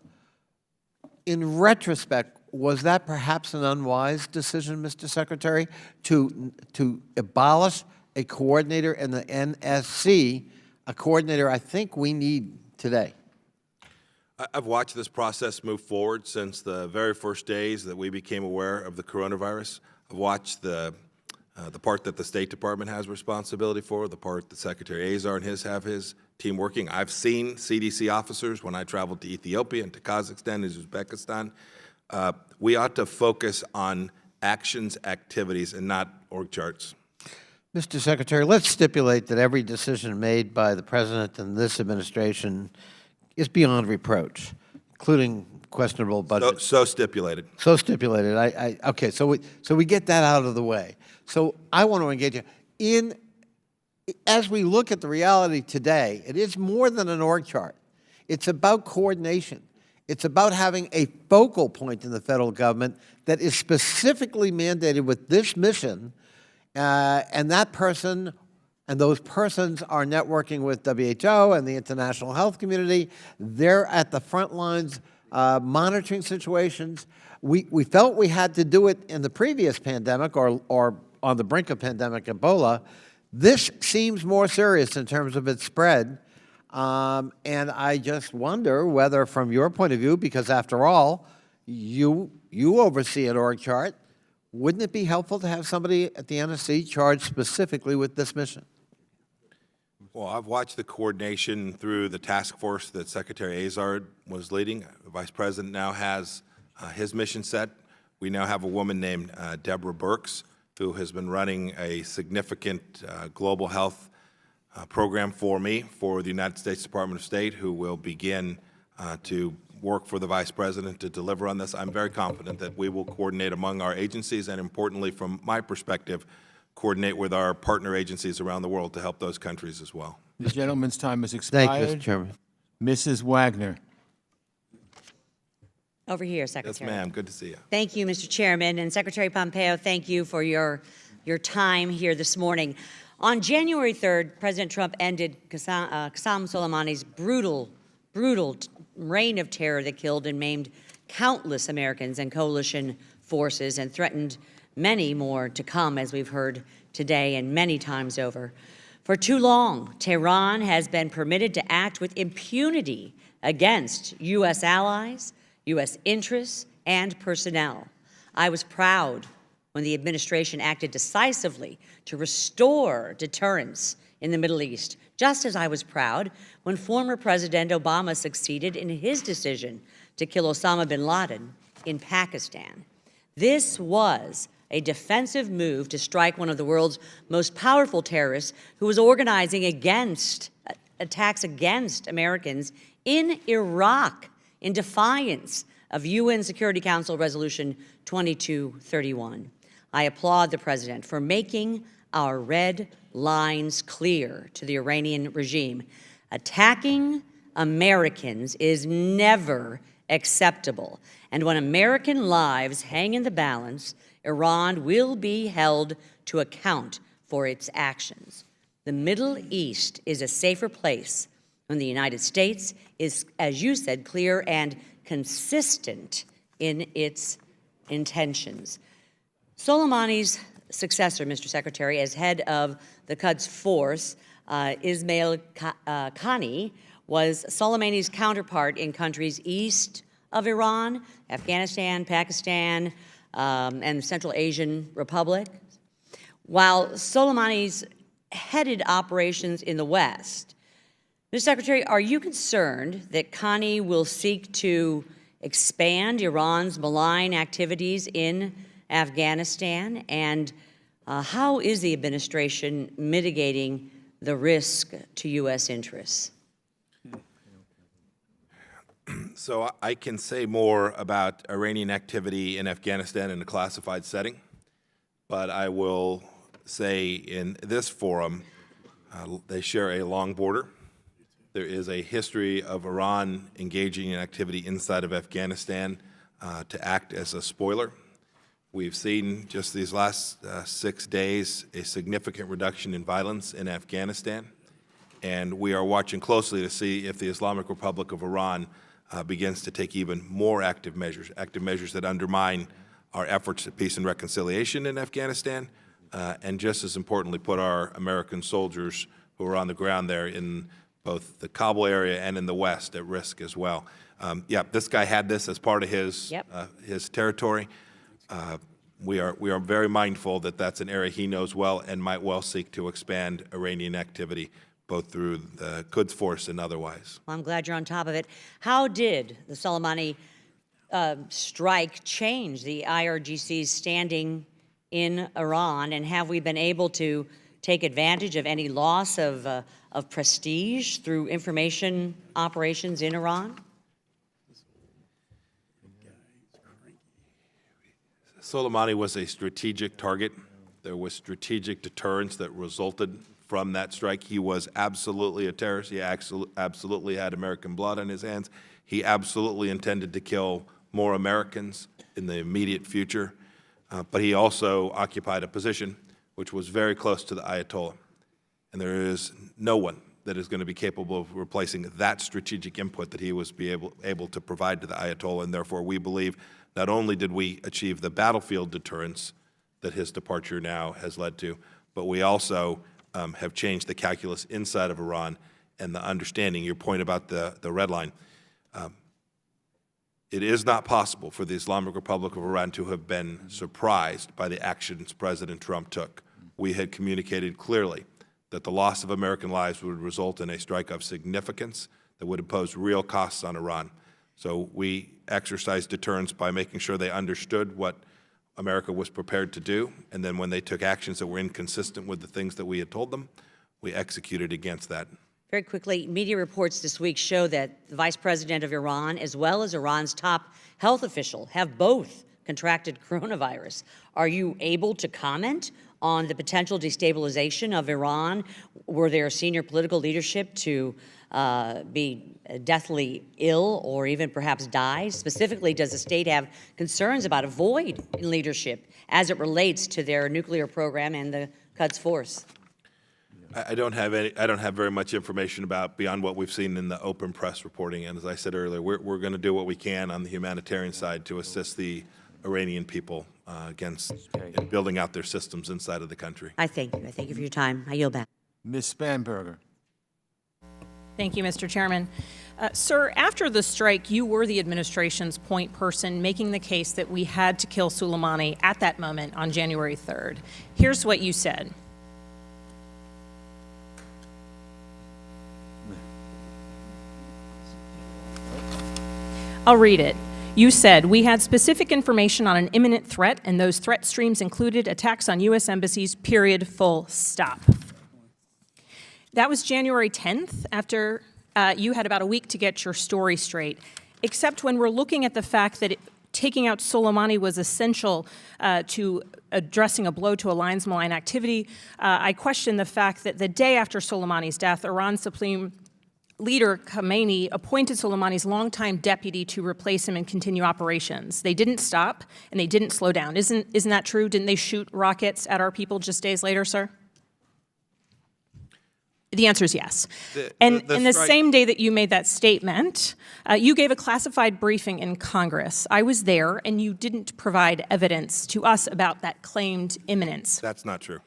In retrospect, was that perhaps an unwise decision, Mr. Secretary, to abolish a coordinator in the NSC, a coordinator I think we need today? I've watched this process move forward since the very first days that we became aware of the coronavirus. I've watched the part that the State Department has responsibility for, the part that Secretary Azar and his team working. I've seen CDC officers when I traveled to Ethiopia and to Kazakhstan and Uzbekistan. We ought to focus on actions, activities, and not org charts. Mr. Secretary, let's stipulate that every decision made by the President and this administration is beyond reproach, including questionable budget. So stipulated. So stipulated. Okay, so we get that out of the way. So I want to engage you. As we look at the reality today, it is more than an org chart. It's about coordination. It's about having a focal point in the federal government that is specifically mandated with this mission, and that person and those persons are networking with WHO and the international health community. They're at the front lines monitoring situations. We felt we had to do it in the previous pandemic or on the brink of pandemic Ebola. This seems more serious in terms of its spread. And I just wonder whether, from your point of view, because after all, you oversee an org chart, wouldn't it be helpful to have somebody at the NSC charged specifically with this mission? Well, I've watched the coordination through the task force that Secretary Azar was leading. The Vice President now has his mission set. We now have a woman named Deborah Birx, who has been running a significant global health program for me, for the United States Department of State, who will begin to work for the Vice President to deliver on this. I'm very confident that we will coordinate among our agencies and, importantly, from my perspective, coordinate with our partner agencies around the world to help those countries as well. The gentleman's time has expired. Thank you, Mr. Chairman. Mrs. Wagner. Over here, Secretary. Yes, ma'am. Good to see you. Thank you, Mr. Chairman. And Secretary Pompeo, thank you for your time here this morning. On January 3rd, President Trump ended Qasem Soleimani's brutal reign of terror that killed and maimed countless Americans and coalition forces and threatened many more to come, as we've heard today and many times over. For too long, Tehran has been permitted to act with impunity against U.S. allies, U.S. interests, and personnel. I was proud when the administration acted decisively to restore deterrence in the Middle East, just as I was proud when former President Obama succeeded in his decision to kill Osama bin Laden in Pakistan. This was a defensive move to strike one of the world's most powerful terrorists who was organizing attacks against Americans in Iraq in defiance of UN Security Council Resolution 2231. I applaud the President for making our red lines clear to the Iranian regime. Attacking Americans is never acceptable. And when American lives hang in the balance, Iran will be held to account for its actions. The Middle East is a safer place when the United States is, as you said, clear and consistent in its intentions. Soleimani's successor, Mr. Secretary, as head of the Quds Force, Ismail Qani, was Soleimani's counterpart in countries east of Iran, Afghanistan, Pakistan, and the Central Asian Republic. While Soleimani's headed operations in the West, Mr. Secretary, are you concerned that Qani will seek to expand Iran's malign activities in Afghanistan? And how is the administration mitigating the risk to U.S. interests? So I can say more about Iranian activity in Afghanistan in a classified setting, but I will say in this forum, they share a long border. There is a history of Iran engaging in activity inside of Afghanistan to act as a spoiler. We've seen just these last 6 days a significant reduction in violence in Afghanistan, and we are watching closely to see if the Islamic Republic of Iran begins to take even more active measures that undermine our efforts at peace and reconciliation in Afghanistan, and just as importantly, put our American soldiers who are on the ground there in both the Kabul area and in the West at risk as well. Yeah, this guy had this as part of his territory. We are very mindful that that's an area he knows well and might well seek to expand Iranian activity, both through the Quds Force and otherwise. Well, I'm glad you're on top of it. How did the Soleimani strike change the IRGC's standing in Iran, and have we been able to take advantage of any loss of prestige through information operations in Iran? Soleimani was a strategic target. There was strategic deterrence that resulted from that strike. He was absolutely a terrorist. He absolutely had American blood on his hands. He absolutely intended to kill more Americans in the immediate future. But he also occupied a position which was very close to the Ayatollah. And there is no one that is going to be capable of replacing that strategic input that he was able to provide to the Ayatollah. And therefore, we believe not only did we achieve the battlefield deterrence that his departure now has led to, but we also have changed the calculus inside of Iran and the understanding, your point about the red line. It is not possible for the Islamic Republic of Iran to have been surprised by the actions President Trump took. We had communicated clearly that the loss of American lives would result in a strike of significance that would impose real costs on Iran. So we exercised deterrence by making sure they understood what America was prepared to do, and then when they took actions that were inconsistent with the things that we had told them, we executed against that. Very quickly, media reports this week show that the vice president of Iran, as well as Iran's top health official, have both contracted coronavirus. Are you able to comment on the potential destabilization of Iran? Were there senior political leadership to be deathly ill or even perhaps die? Specifically, does the state have concerns about a void in leadership as it relates to their nuclear program and the Quds Force? I don't have very much information about beyond what we've seen in the open press reporting. And as I said earlier, we're going to do what we can on the humanitarian side to assist the Iranian people against in building out their systems inside of the country. I thank you. I thank you for your time. I yield back. Ms. Spanberger. Thank you, Mr. Chairman. Sir, after the strike, you were the administration's point person making the case that we had to kill Soleimani at that moment on January 3rd. Here's what you said. I'll read it. You said, we had specific information on an imminent threat, and those threat streams included attacks on U.S. embassies, period, full stop. That was January 10th, after you had about a week to get your story straight, except when we're looking at the fact that taking out Soleimani was essential to addressing a blow to a lion's malign activity. I question the fact that the day after Soleimani's death, Iran's Supreme Leader Khamenei appointed Soleimani's longtime deputy to replace him and continue operations. They didn't stop and they didn't slow down. Isn't that true? Didn't they shoot rockets at our people just days later, sir? The answer is yes. And the same day that you made that statement, you gave a classified briefing in Congress. I was there, and you didn't provide evidence to us about that claimed imminence. That's not true.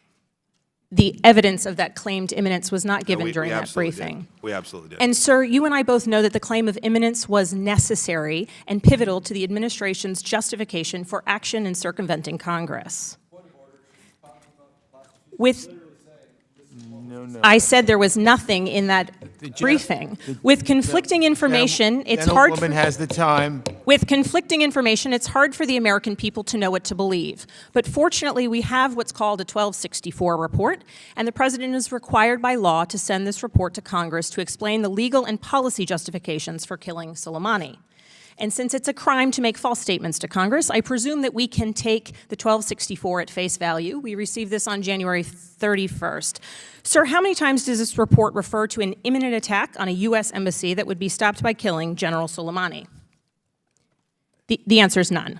The evidence of that claimed imminence was not given during that briefing. We absolutely did. And, sir, you and I both know that the claim of imminence was necessary and pivotal to the administration's justification for action in circumventing Congress. I said there was nothing in that briefing. With conflicting information, it's hard. The gentleman has the time. With conflicting information, it's hard for the American people to know what to believe. But fortunately, we have what's called a 1264 report, and the president is required by law to send this report to Congress to explain the legal and policy justifications for killing Soleimani. And since it's a crime to make false statements to Congress, I presume that we can take the 1264 at face value. We received this on January 31st. Sir, how many times does this report refer to an imminent attack on a U.S. embassy that would be stopped by killing General Soleimani? The answer is none.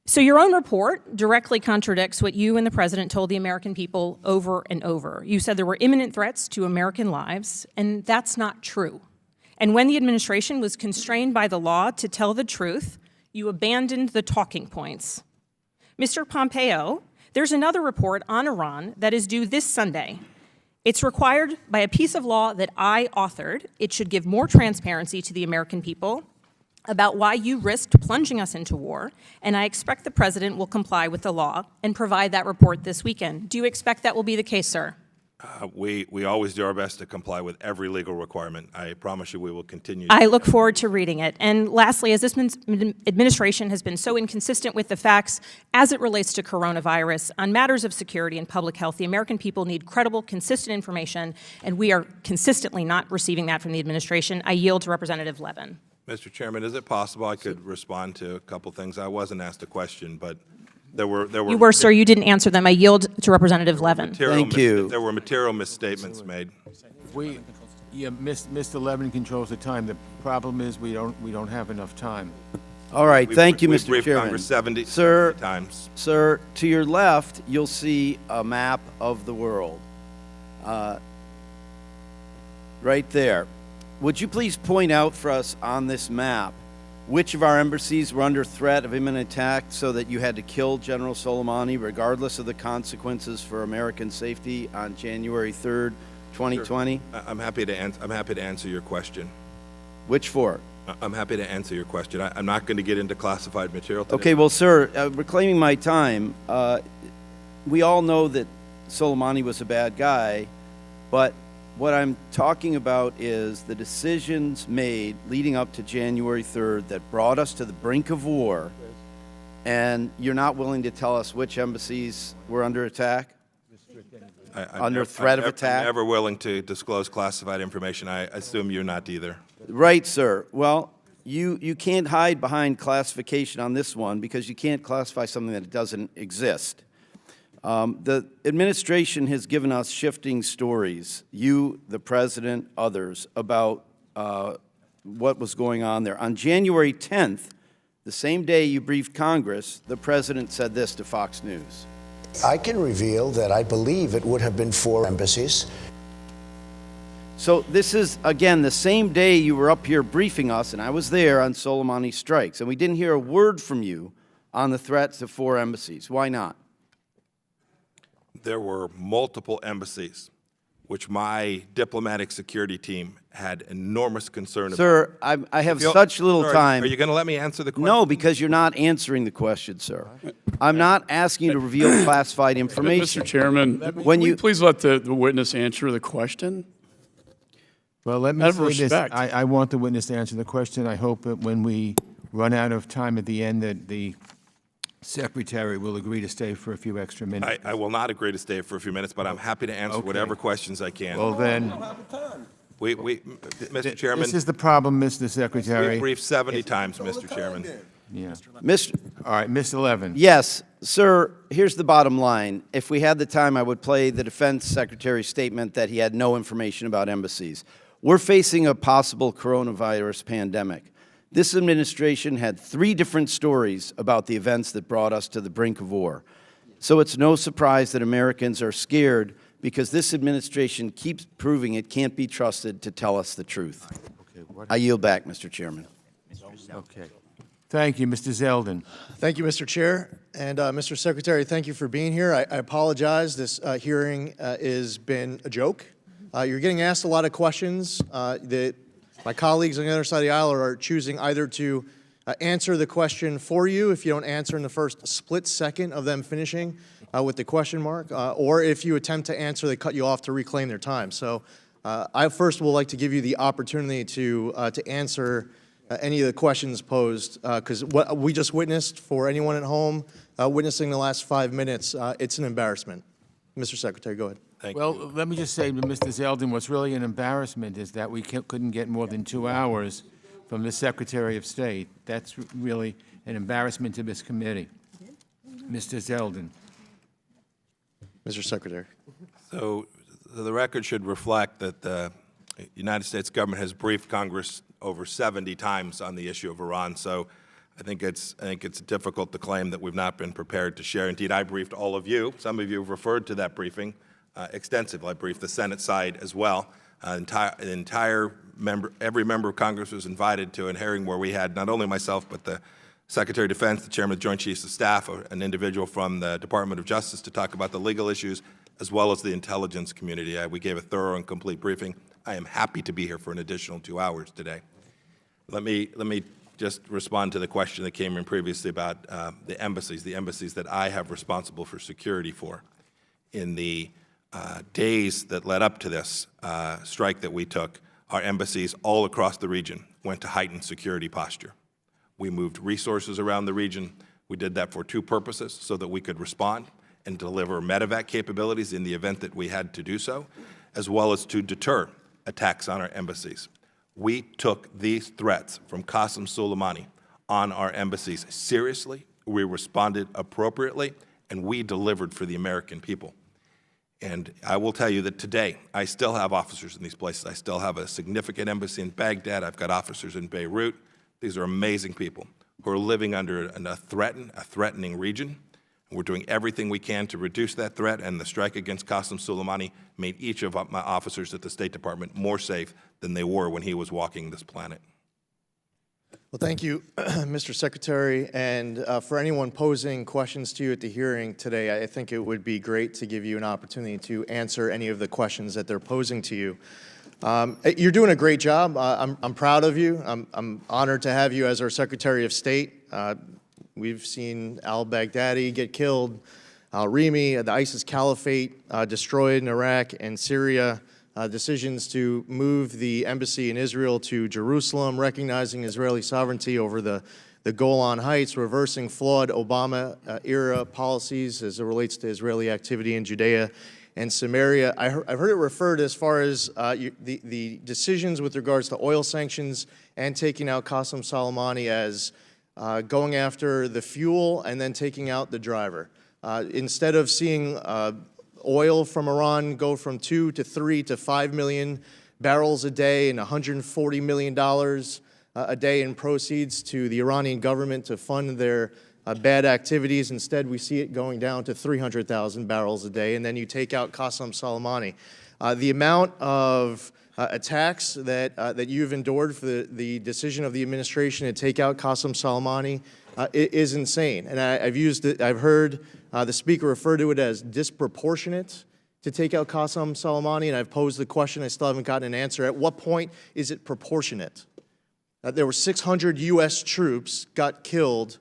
So your own report directly contradicts what you and the president told the American people over and over. You said there were imminent threats to American lives, and that's not true. And when the administration was constrained by the law to tell the truth, you abandoned the talking points. Mr. Pompeo, there's another report on Iran that is due this Sunday. It's required by a piece of law that I authored. It should give more transparency to the American people about why you risked plunging us into war, and I expect the president will comply with the law and provide that report this weekend. Do you expect that will be the case, sir? We always do our best to comply with every legal requirement. I promise you we will continue. I look forward to reading it. And lastly, as this administration has been so inconsistent with the facts as it relates to coronavirus on matters of security and public health, the American people need credible, consistent information, and we are consistently not receiving that from the administration. I yield to Representative Levin. Mr. Chairman, is it possible I could respond to a couple things? I wasn't asked a question, but there were. You were, sir. You didn't answer them. I yield to Representative Levin. Thank you. There were material misstatements made. Mr. Levin controls the time. The problem is we don't have enough time. All right, thank you, We've Mr. briefed Chairman. Congress 70 Sir, times. Sir, to your left, you'll see a map of the world. Right there. Would you please point out for us on this map which of our embassies were under threat of imminent attack so that you had to kill General Soleimani regardless of the consequences for American safety on January 3rd, 2020? I'm happy to answer your question. Which four? I'm happy to answer your question. I'm not going to get into classified material today. Okay, well, sir, reclaiming my time, we all know that Soleimani was a bad guy, but what I'm talking about is the decisions made leading up to January 3rd that brought us to the brink of war, and you're not willing to tell us which embassies were under attack? Under threat of attack? I'm never willing to disclose classified information. I assume you're not either. Right, sir. Well, you can't hide behind classification on this one because you can't classify something that doesn't exist. The administration has given us shifting stories, you, the president, others, about what was going on there. On January 10th, the same day you briefed Congress, the president said this to Fox News. I can reveal that I believe it would have been 4 embassies. So this is, again, the same day you were up here briefing us, and I was there on Soleimani strikes, and we didn't hear a word from you on the threats to 4 embassies. Why not? There were multiple embassies, which my diplomatic security team had enormous concern about. Sir, I have such little time. Are you going to let me answer the question? No, because you're not answering the question, sir. I'm not asking you to reveal classified information. Mr. Chairman, When will you please let the witness answer the question? Well, let me Out of say this. respect. I want the witness to answer the question. I hope that when we run out of time at the end, that the secretary will agree to stay for a few extra minutes. I will not agree to stay for a few minutes, but I'm happy to answer Okay. whatever questions I can. Well, then, Mr. Chairman, this is the problem, Mr. we Secretary. briefed 70 times, Mr. Chairman. Yeah. Mr. All right, Mr. Levin. Yes, sir, here's the bottom line. If we had the time, I would play the defense secretary's statement that he had no information about embassies. We're facing a possible coronavirus pandemic. This administration had 3 different stories about the events that brought us to the brink of war. So it's no surprise that Americans are scared because this administration keeps proving it can't be trusted to tell us the truth. I yield back, Mr. Chairman. Okay. Thank you, Mr. Zeldin. Thank you, Mr. Chair. And Mr. Secretary, thank you for being here. I apologize. This hearing has been a joke. You're getting asked a lot of questions that my colleagues on the other side of the aisle are choosing either to answer the question for you if you don't answer in the first split second of them finishing with the question mark, or if you attempt to answer, they cut you off to reclaim their time. So I first would like to give you the opportunity to answer any of the questions posed, because what we just witnessed for anyone at home witnessing the last 5 minutes, it's an embarrassment. Mr. Secretary, go ahead. Well, let me just say to Mr. Zeldin, what's really an embarrassment is that we couldn't get more than 2 hours from the Secretary of State. That's really an embarrassment to this committee. Mr. Zeldin. Mr. Secretary. So the record should reflect that the United States government has briefed Congress over 70 times on the issue of Iran. So I think it's difficult to claim that we've not been prepared to share. Indeed, I briefed all of you. Some of you have referred to that briefing extensively. I briefed the Senate side as well. Every member of Congress was invited to a hearing where we had not only myself, but the Secretary of Defense, the Chairman of the Joint Chiefs of Staff, an individual from the Department of Justice to talk about the legal issues, as well as the intelligence community. We gave a thorough and complete briefing. I am happy to be here for an additional 2 hours today. Let me just respond to the question that came in previously about the embassies that I have responsible for security for. In the days that led up to this strike that we took, our embassies all across the region went to heightened security posture. We moved resources around the region. We did that for 2 purposes, so that we could respond and deliver medevac capabilities in the event that we had to do so, as well as to deter attacks on our embassies. We took these threats from Qasem Soleimani on our embassies seriously. We responded appropriately, and we delivered for the American people. And I will tell you that today, I still have officers in these places. I still have a significant embassy in Baghdad. I've got officers in Beirut. These are amazing people who are living under a threatening region. And we're doing everything we can to reduce that threat, and the strike against Qasem Soleimani made each of my officers at the State Department more safe than they were when he was walking this planet. Well, thank you, Mr. Secretary. And for anyone posing questions to you at the hearing today, I think it would be great to give you an opportunity to answer any of the questions that they're posing to you. You're doing a great job. I'm proud of you. I'm honored to have you as our Secretary of State. We've seen al-Baghdadi get killed, al-Rimi, the ISIS caliphate destroyed in Iraq and Syria. Decisions to move the embassy in Israel to Jerusalem, recognizing Israeli sovereignty over the Golan Heights, reversing flawed Obama-era policies as it relates to Israeli activity in Judea and Samaria. I've heard it referred as far as the decisions with regards to oil sanctions and taking out Qasem Soleimani as going after the fuel and then taking out the driver. Instead of seeing oil from Iran go from 2 to 3 to 5 million barrels a day and $140 million a day in proceeds to the Iranian government to fund their bad activities. Instead, we see it going down to 300,000 barrels a day, and then you take out Qasem Soleimani. The amount of attacks that you've endured for the decision of the administration to take out Qasem Soleimani is insane. And I've heard the speaker refer to it as disproportionate to take out Qasem Soleimani, and I've posed the question, I still haven't gotten an answer. At what point is it proportionate? There were 600 U.S. troops got killed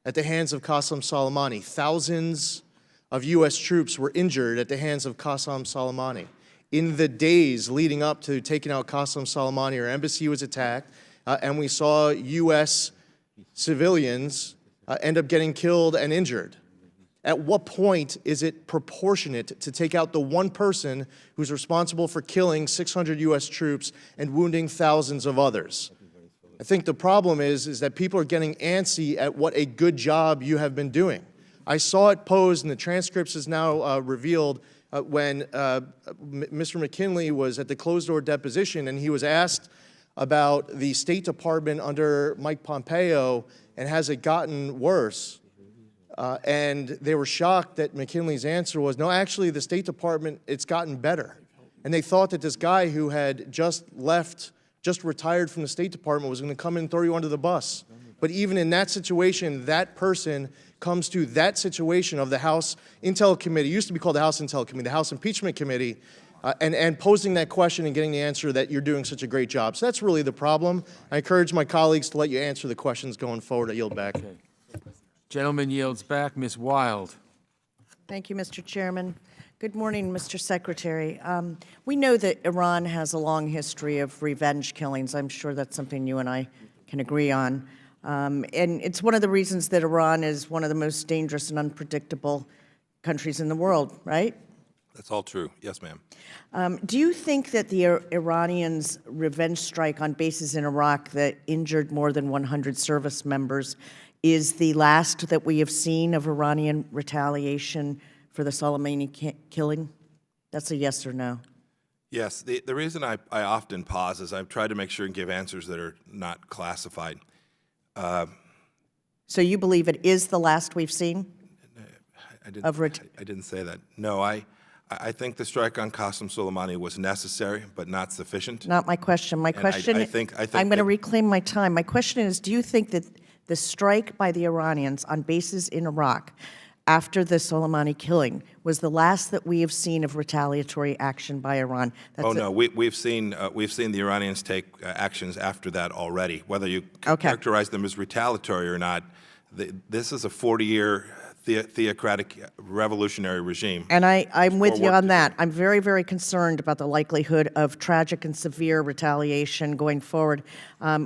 at the hands of Qasem Soleimani. Thousands of U.S. troops were injured at the hands of Qasem Soleimani. In the days leading up to taking out Qasem Soleimani, our embassy was attacked, and we saw U.S. civilians end up getting killed and injured. At what point is it proportionate to take out the one person who's responsible for killing 600 U.S. troops and wounding thousands of others? I think the problem is that people are getting antsy at what a good job you have been doing. I saw it posed, and the transcripts is now revealed, when Mr. McKinley was at the closed-door deposition, and he was asked about the State Department under Mike Pompeo, and has it gotten worse? And they were shocked that McKinley's answer was, no, actually, the State Department, it's gotten better. And they thought that this guy who had just retired from the State Department was going to come in and throw you under the bus. But even in that situation, that person comes to that situation of the House Intel Committee, used to be called the House Intel Committee, the House Impeachment Committee, and posing that question and getting the answer that you're doing such a great job. So that's really the problem. I encourage my colleagues to let you answer the questions going forward. I yield back. Okay. Gentleman yields back. Ms. Wild. Thank you, Mr. Chairman. Good morning, Mr. Secretary. We know that Iran has a long history of revenge killings. I'm sure that's something you and I can agree on. And it's one of the reasons that Iran is one of the most dangerous and unpredictable countries in the world, right? That's all true. Yes, ma'am. Do you think that the Iranians' revenge strike on bases in Iraq that injured more than 100 service members is the last that we have seen of Iranian retaliation for the Soleimani killing? That's a yes or no. Yes. The reason I often pause is I've tried to make sure and give answers that are not classified. So you believe it is the last we've seen? I didn't say that. No, I think the strike on Qasem Soleimani was necessary, but not sufficient. Not my question. My question, I think I'm going to reclaim my time. My question is, do you think that the strike by the Iranians on bases in Iraq after the Soleimani killing was the last that we have seen of retaliatory action by Iran? No, we've seen the Iranians take actions after that already. Whether you characterize them as retaliatory or not, this is a 40-year theocratic revolutionary regime. And I'm with you on that. I'm very, very concerned about the likelihood of tragic and severe retaliation going forward.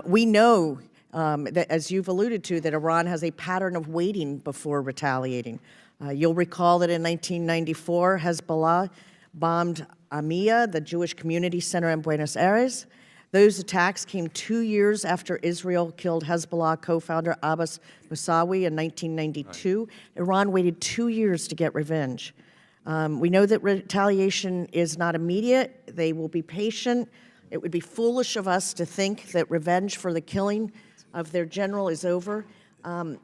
We know that, as you've alluded to, that Iran has a pattern of waiting before retaliating. You'll recall that in 1994, Hezbollah bombed Amia, the Jewish community center in Buenos Aires. Those attacks came 2 years after Israel killed Hezbollah co-founder Abbas Musawi in 1992. Iran waited 2 years to get revenge. We know that retaliation is not immediate. They will be patient. It would be foolish of us to think that revenge for the killing of their general is over. And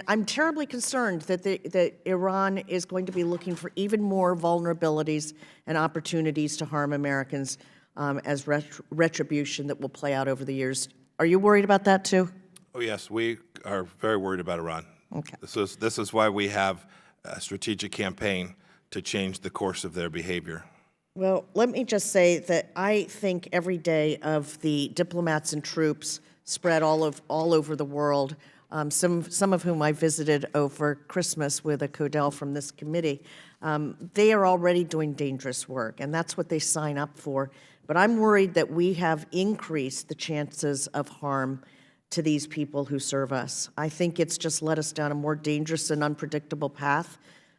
I'm terribly concerned that Iran is going to be looking for even more vulnerabilities and opportunities to harm Americans as retribution that will play out over the years Are you worried about that too? Oh, yes, we are very worried about Iran. Okay. This is why we have a strategic campaign to change the course of their behavior. Well, let me just say that I think every day of the diplomats and troops spread all over the world, some of whom I visited over Christmas with a Codell from this committee, they are already doing dangerous work, and that's what they sign up for. But I'm worried that we have increased the chances of harm to these people who serve us. I think it's just led us down a more dangerous and unpredictable path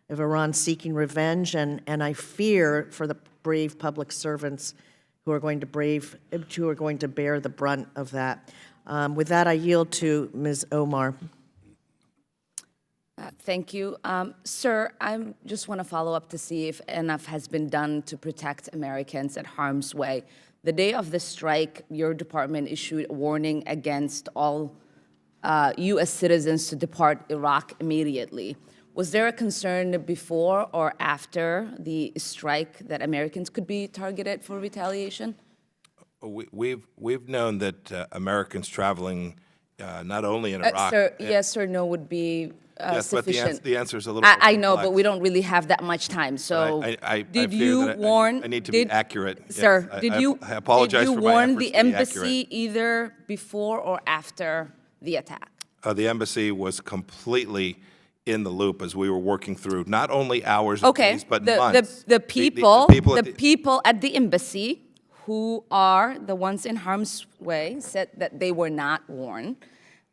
of Iran seeking revenge, and I fear for the brave public servants who are going to bear the brunt of that. With that, I yield to Ms. Omar. Thank you. Sir, I just want to follow up to see if enough has been done to protect Americans at harm's way. The day of the strike, your department issued a warning against all U.S. citizens to depart Iraq immediately. Was there a concern before or after the strike that Americans could be targeted for retaliation? We've known that Americans traveling not only in Iraq. Sir, yes or no would be yes, sufficient. but the answer is a little. I know, but we don't really have that much time. So, did you warn? I need to be accurate, sir. Yes, Did you? I apologize did you for warn my efforts the to be embassy accurate. either before or after the attack? The embassy was completely in the loop as we were working through not only hours, Okay, days, but the months. people at the embassy who are the ones in harm's way said that they were not warned.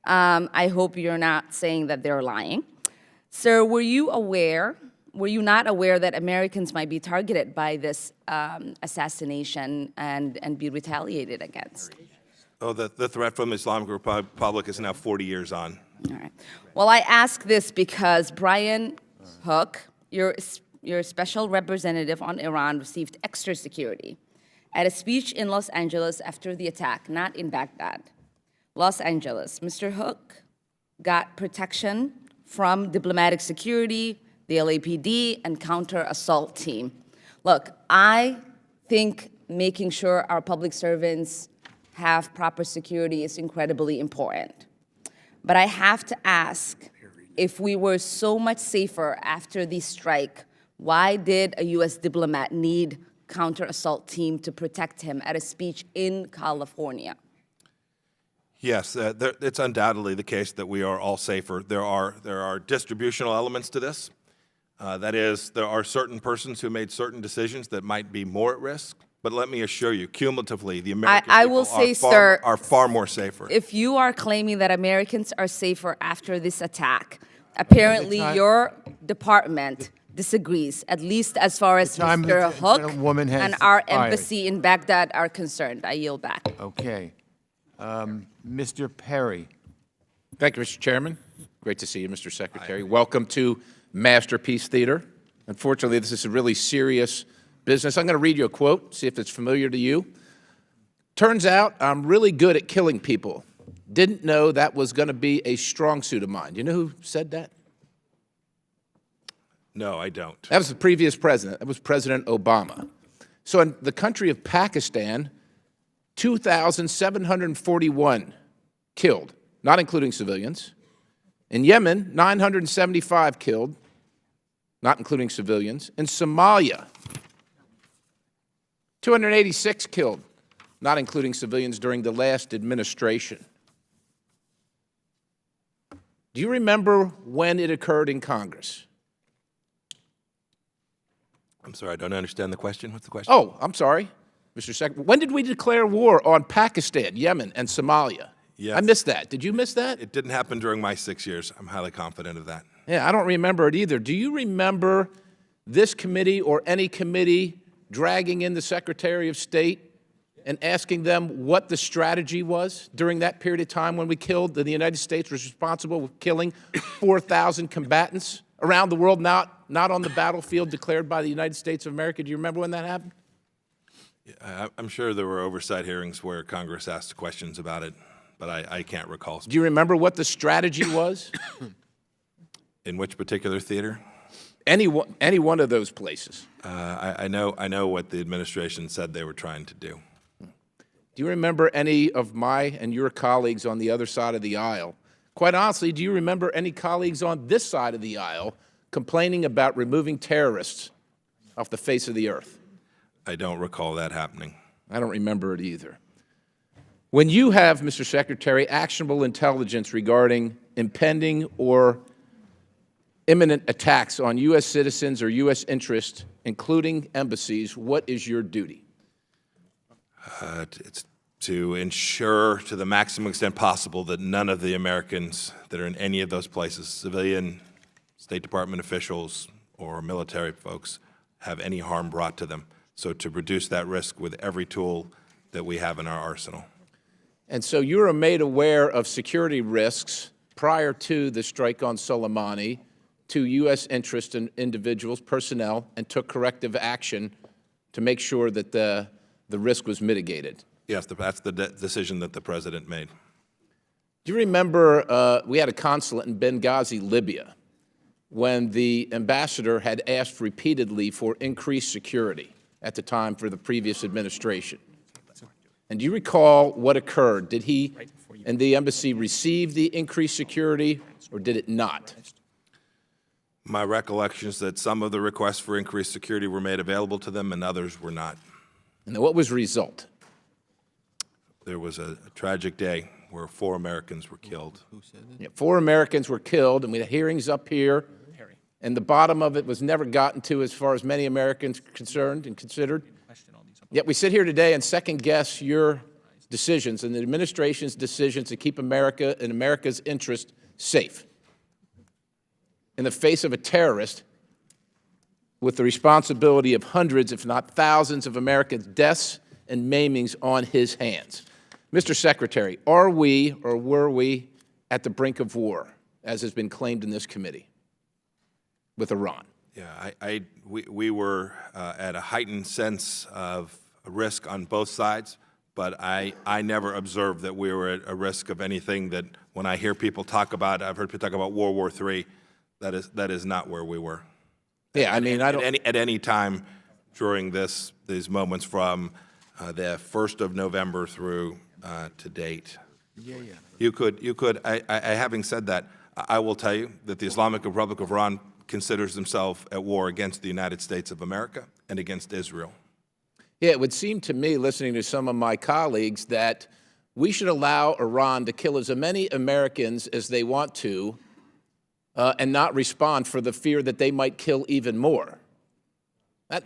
I hope you're not saying that they're lying. Sir, were you not aware that Americans might be targeted by this assassination and be retaliated against? Oh, the threat from the Islamic Republic is now 40 years on. All right. Well, I ask this because Brian Hook, your special representative on Iran, received extra security at a speech in Los Angeles after the attack, not in Baghdad. Los Angeles. Mr. Hook got protection from diplomatic security, the LAPD, and counter-assault team. Look, I think making sure our public servants have proper security is incredibly important. But I have to ask, if we were so much safer after the strike, why did a U.S. diplomat need counter-assault team to protect him at a speech in California? Yes, it's undoubtedly the case that we are all safer. There are distributional elements to this. That is, there are certain persons who made certain decisions that might be more at risk. But let me assure you, cumulatively, the American people are far more safer. If you are claiming that Americans are safer after this attack, apparently your department disagrees, at least as far as Mr. Hook and our embassy in Baghdad are concerned. I yield back. Okay. Mr. Perry. Thank you, Mr. Chairman. Great to see you, Mr. Secretary. Welcome to Masterpiece Theater. Unfortunately, this is a really serious business. I'm going to read you a quote, see if it's familiar to you. Turns out I'm really good at killing people. Didn't know that was going to be a strong suit of mine. Do you know who said that? No, I don't. That was the previous president. That was President Obama. So in the country of Pakistan, 2,741 killed, not including civilians. In Yemen, 975 killed, not including civilians. In Somalia, 286 killed, not including civilians during the last administration. Do you remember when it occurred in Congress? I'm sorry, I don't understand the question. What's the question? Oh, I'm sorry, Mr. Secretary. When did we declare war on Pakistan, Yemen, and Somalia? Yes. I missed that. Did you miss that? It didn't happen during my 6 years. I'm highly confident of that. Yeah, I don't remember it either. Do you remember this committee or any committee dragging in the Secretary of State and asking them what the strategy was during that period of time when we killed, the United States was responsible for killing 4,000 combatants around the world, not on the battlefield declared by the United States of America? Do you remember when that happened? I'm sure there were oversight hearings where Congress asked questions about it, but I can't recall. Do you remember what the strategy was? In which particular theater? Any one of those places. I know what the administration said they were trying to do. Do you remember any of my and your colleagues on the other side of the aisle? Quite honestly, do you remember any colleagues on this side of the aisle complaining about removing terrorists off the face of the earth? I don't recall that happening. I don't remember it either. When you have, Mr. Secretary, actionable intelligence regarding impending or imminent attacks on U.S. citizens or U.S. interests, including embassies, what is your duty? It's to ensure to the maximum extent possible that none of the Americans that are in any of those places, civilian, State Department officials, or military folks, have any harm brought to them. So to reduce that risk with every tool that we have in our arsenal. And so you were made aware of security risks prior to the strike on Soleimani to U.S. interest in individuals, personnel, and took corrective action to make sure that the risk was mitigated. Yes, that's the decision that the President made. Do you remember we had a consulate in Benghazi, Libya, when the ambassador had asked repeatedly for increased security at the time for the previous administration? And do you recall what occurred? Did he and the embassy receive the increased security, or did it not? My recollection is that some of the requests for increased security were made available to them and others were not. And what was the result? There was a tragic day where 4 Americans were killed. Yeah, 4 Americans were killed, and we had hearings up here, and the bottom of it was never gotten to as far as many Americans concerned and considered. Yet we sit here today and second-guess your decisions and the administration's decisions to keep America and America's interest safe in the face of a terrorist with the responsibility of hundreds, if not thousands, of Americans' deaths and maimings on his hands. Mr. Secretary, are we or were we at the brink of war, as has been claimed in this committee, with Iran? Yeah, we were at a heightened sense of risk on both sides, but I never observed that we were at a risk of anything that when I hear people talk about, I've heard people talk about World War III, that is not where we were. Yeah, I mean, at any time during these moments from the 1st of November through to date. You could. Having said that, I will tell you that the Islamic Republic of Iran considers themselves at war against the United States of America and against Israel. Yeah, it would seem to me, listening to some of my colleagues, that we should allow Iran to kill as many Americans as they want to and not respond for the fear that they might kill even more. I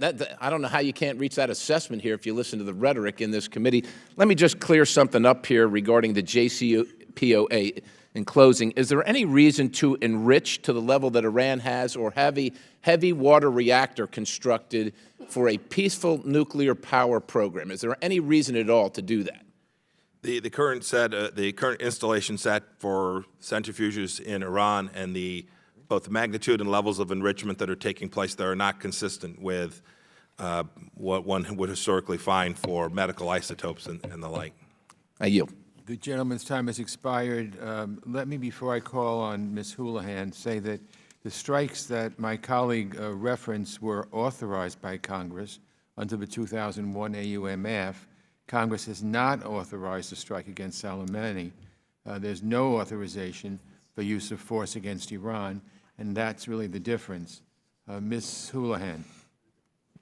don't know how you can't reach that assessment here if you listen to the rhetoric in this committee. Let me just clear something up here regarding the JCPOA in closing. Is there any reason to enrich to the level that Iran has or have a heavy water reactor constructed for a peaceful nuclear power program? Is there any reason at all to do that? The current installation set for centrifuges in Iran and both the magnitude and levels of enrichment that are taking place there are not consistent with what one would historically find for medical isotopes and the like. I yield. The gentleman's time has expired. Let me, before I call on Ms. Houlihan, say that the strikes that my colleague referenced were authorized by Congress under the 2001 AUMF. Congress has not authorized a strike against Soleimani. There's no authorization for use of force against Iran, and that's really the difference. Ms. Houlihan.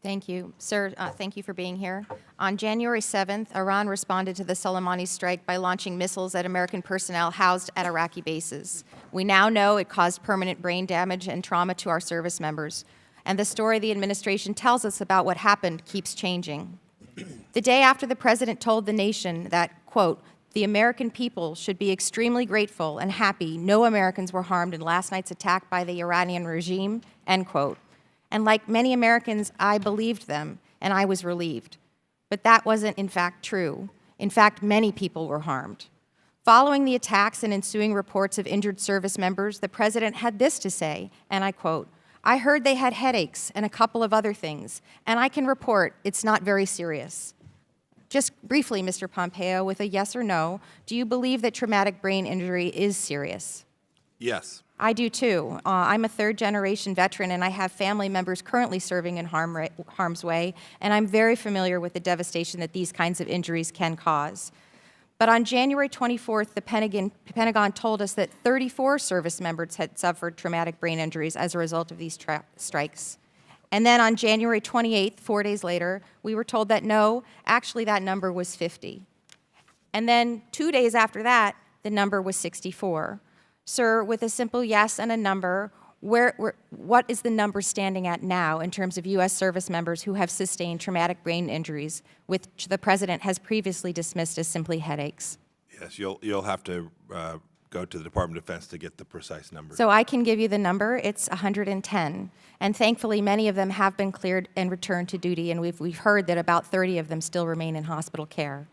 Thank you. Sir, thank you for being here. On January 7th, Iran responded to the Soleimani strike by launching missiles at American personnel housed at Iraqi bases. We now know it caused permanent brain damage and trauma to our service members. And the story the administration tells us about what happened keeps changing. The day after the president told the nation that, quote, the American people should be extremely grateful and happy no Americans were harmed in last night's attack by the Iranian regime, end quote. And like many Americans, I believed them, and I was relieved. But that wasn't, in fact, true. In fact, many people were harmed. Following the attacks and ensuing reports of injured service members, the president had this to say, and I quote, I heard they had headaches and a couple of other things, and I can report it's not very serious. Just briefly, Mr. Pompeo, with a yes or no, do you believe that traumatic brain injury is serious? Yes. I do too. I'm a third-generation veteran, and I have family members currently serving in harm's way, and I'm very familiar with the devastation that these kinds of injuries can cause. But on January 24th, the Pentagon told us that 34 service members had suffered traumatic brain injuries as a result of these strikes. And then on January 28th, 4 days later, we were told that no, actually that number was 50. And then 2 days after that, the number was 64. Sir, with a simple yes and a number, what is the number standing at now in terms of U.S. service members who have sustained traumatic brain injuries, which the President has previously dismissed as simply headaches? Yes, you'll have to go to the Department of Defense to get the precise number. So I can give you the number. It's 110. And thankfully, many of them have been cleared and returned to duty, and we've heard that about 30 of them still remain in hospital care.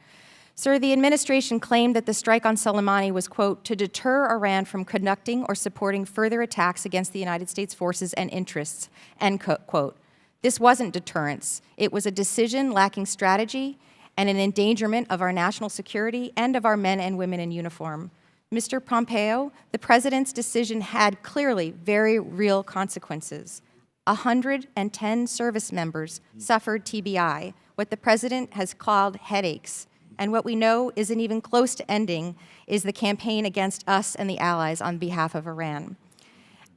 Sir, the administration claimed that the strike on Soleimani was, quote, to deter Iran from conducting or supporting further attacks against the United States forces and interests, end quote. This wasn't deterrence. It was a decision lacking strategy and an endangerment of our national security and of our men and women in uniform. Mr. Pompeo, the President's decision had clearly very real consequences. 110 service members suffered TBI, what the President has called headaches. And what we know isn't even close to ending is the campaign against us and the allies on behalf of Iran.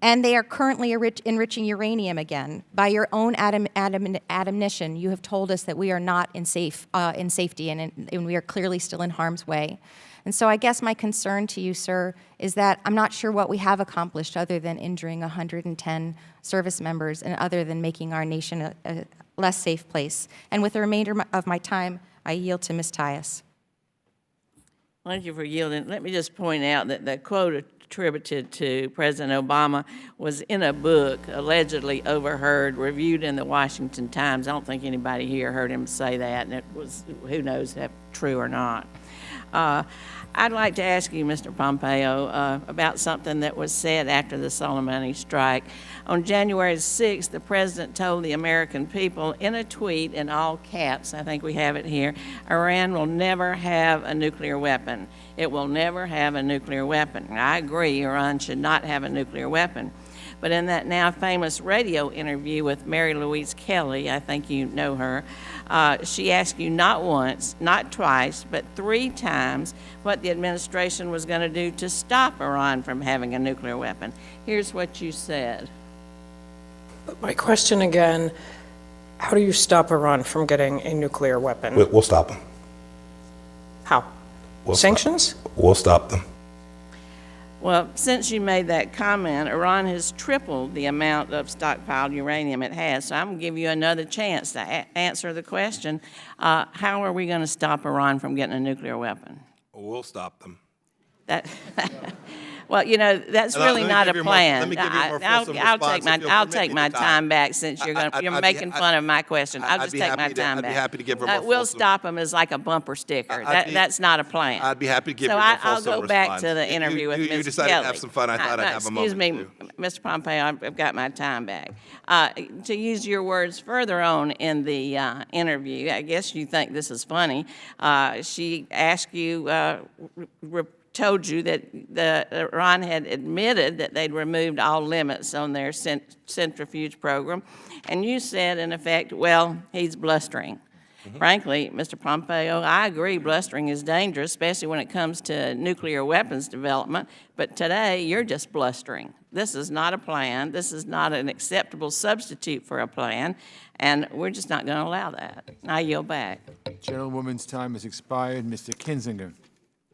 And they are currently enriching uranium again. By your own admonition, you have told us that we are not in safety and we are clearly still in harm's way. And so I guess my concern to you, sir, is that I'm not sure what we have accomplished other than injuring 110 service members and other than making our nation a less safe place. And with the remainder of my time, I yield to Ms. Tias. Thank you for yielding. Let me just point out that the quote attributed to President Obama was in a book allegedly overheard, reviewed in the Washington Times. I don't think anybody here heard him say that, and it was, who knows if that's true or not. I'd like to ask you, Mr. Pompeo, about something that was said after the Soleimani strike. On January 6th, the President told the American people in a tweet in all caps, I think we have it here, Iran will never have a nuclear weapon. It will never have a nuclear weapon. I agree, Iran should not have a nuclear weapon. But in that now famous radio interview with Mary Louise Kelly, I think you know her, she asked you not once, not twice, but 3 times what the administration was going to do to stop Iran from having a nuclear weapon. Here's what you said. My question again, how do you stop Iran from getting a nuclear weapon? We'll stop them. How? Sanctions? We'll stop them. Well, since you made that comment, Iran has tripled the amount of stockpiled uranium it has. So I'm going to give you another chance to answer the question. How are we going to stop Iran from getting a nuclear weapon? We'll stop them. That, well, you know, that's really not a plan. Let me give you a more fulsome I'll take my time back since you're making fun of my question. I'll just take my time back. I'd be happy to give her more We'll fulsome. stop them as like a bumper sticker. That's not a plan. I'd be happy to give so you a more fulsome I'll go back to the response. interview with Ms. Kelly. You decided to have some fun. I thought I'd have a moment. Excuse me, Mr. Pompeo, I've got my time back. To use your words further on in the interview, I guess you think this is funny. She asked you, told you that Iran had admitted that they'd removed all limits on their centrifuge program, and you said, in effect, well, he's blustering. Frankly, Mr. Pompeo, I agree blustering is dangerous, especially when it comes to nuclear weapons development, but today you're just blustering. This is not a plan. This is not an acceptable substitute for a plan, and we're just not going to allow that. I yield back. Gentlewoman's time has expired. Mr. Kinzinger.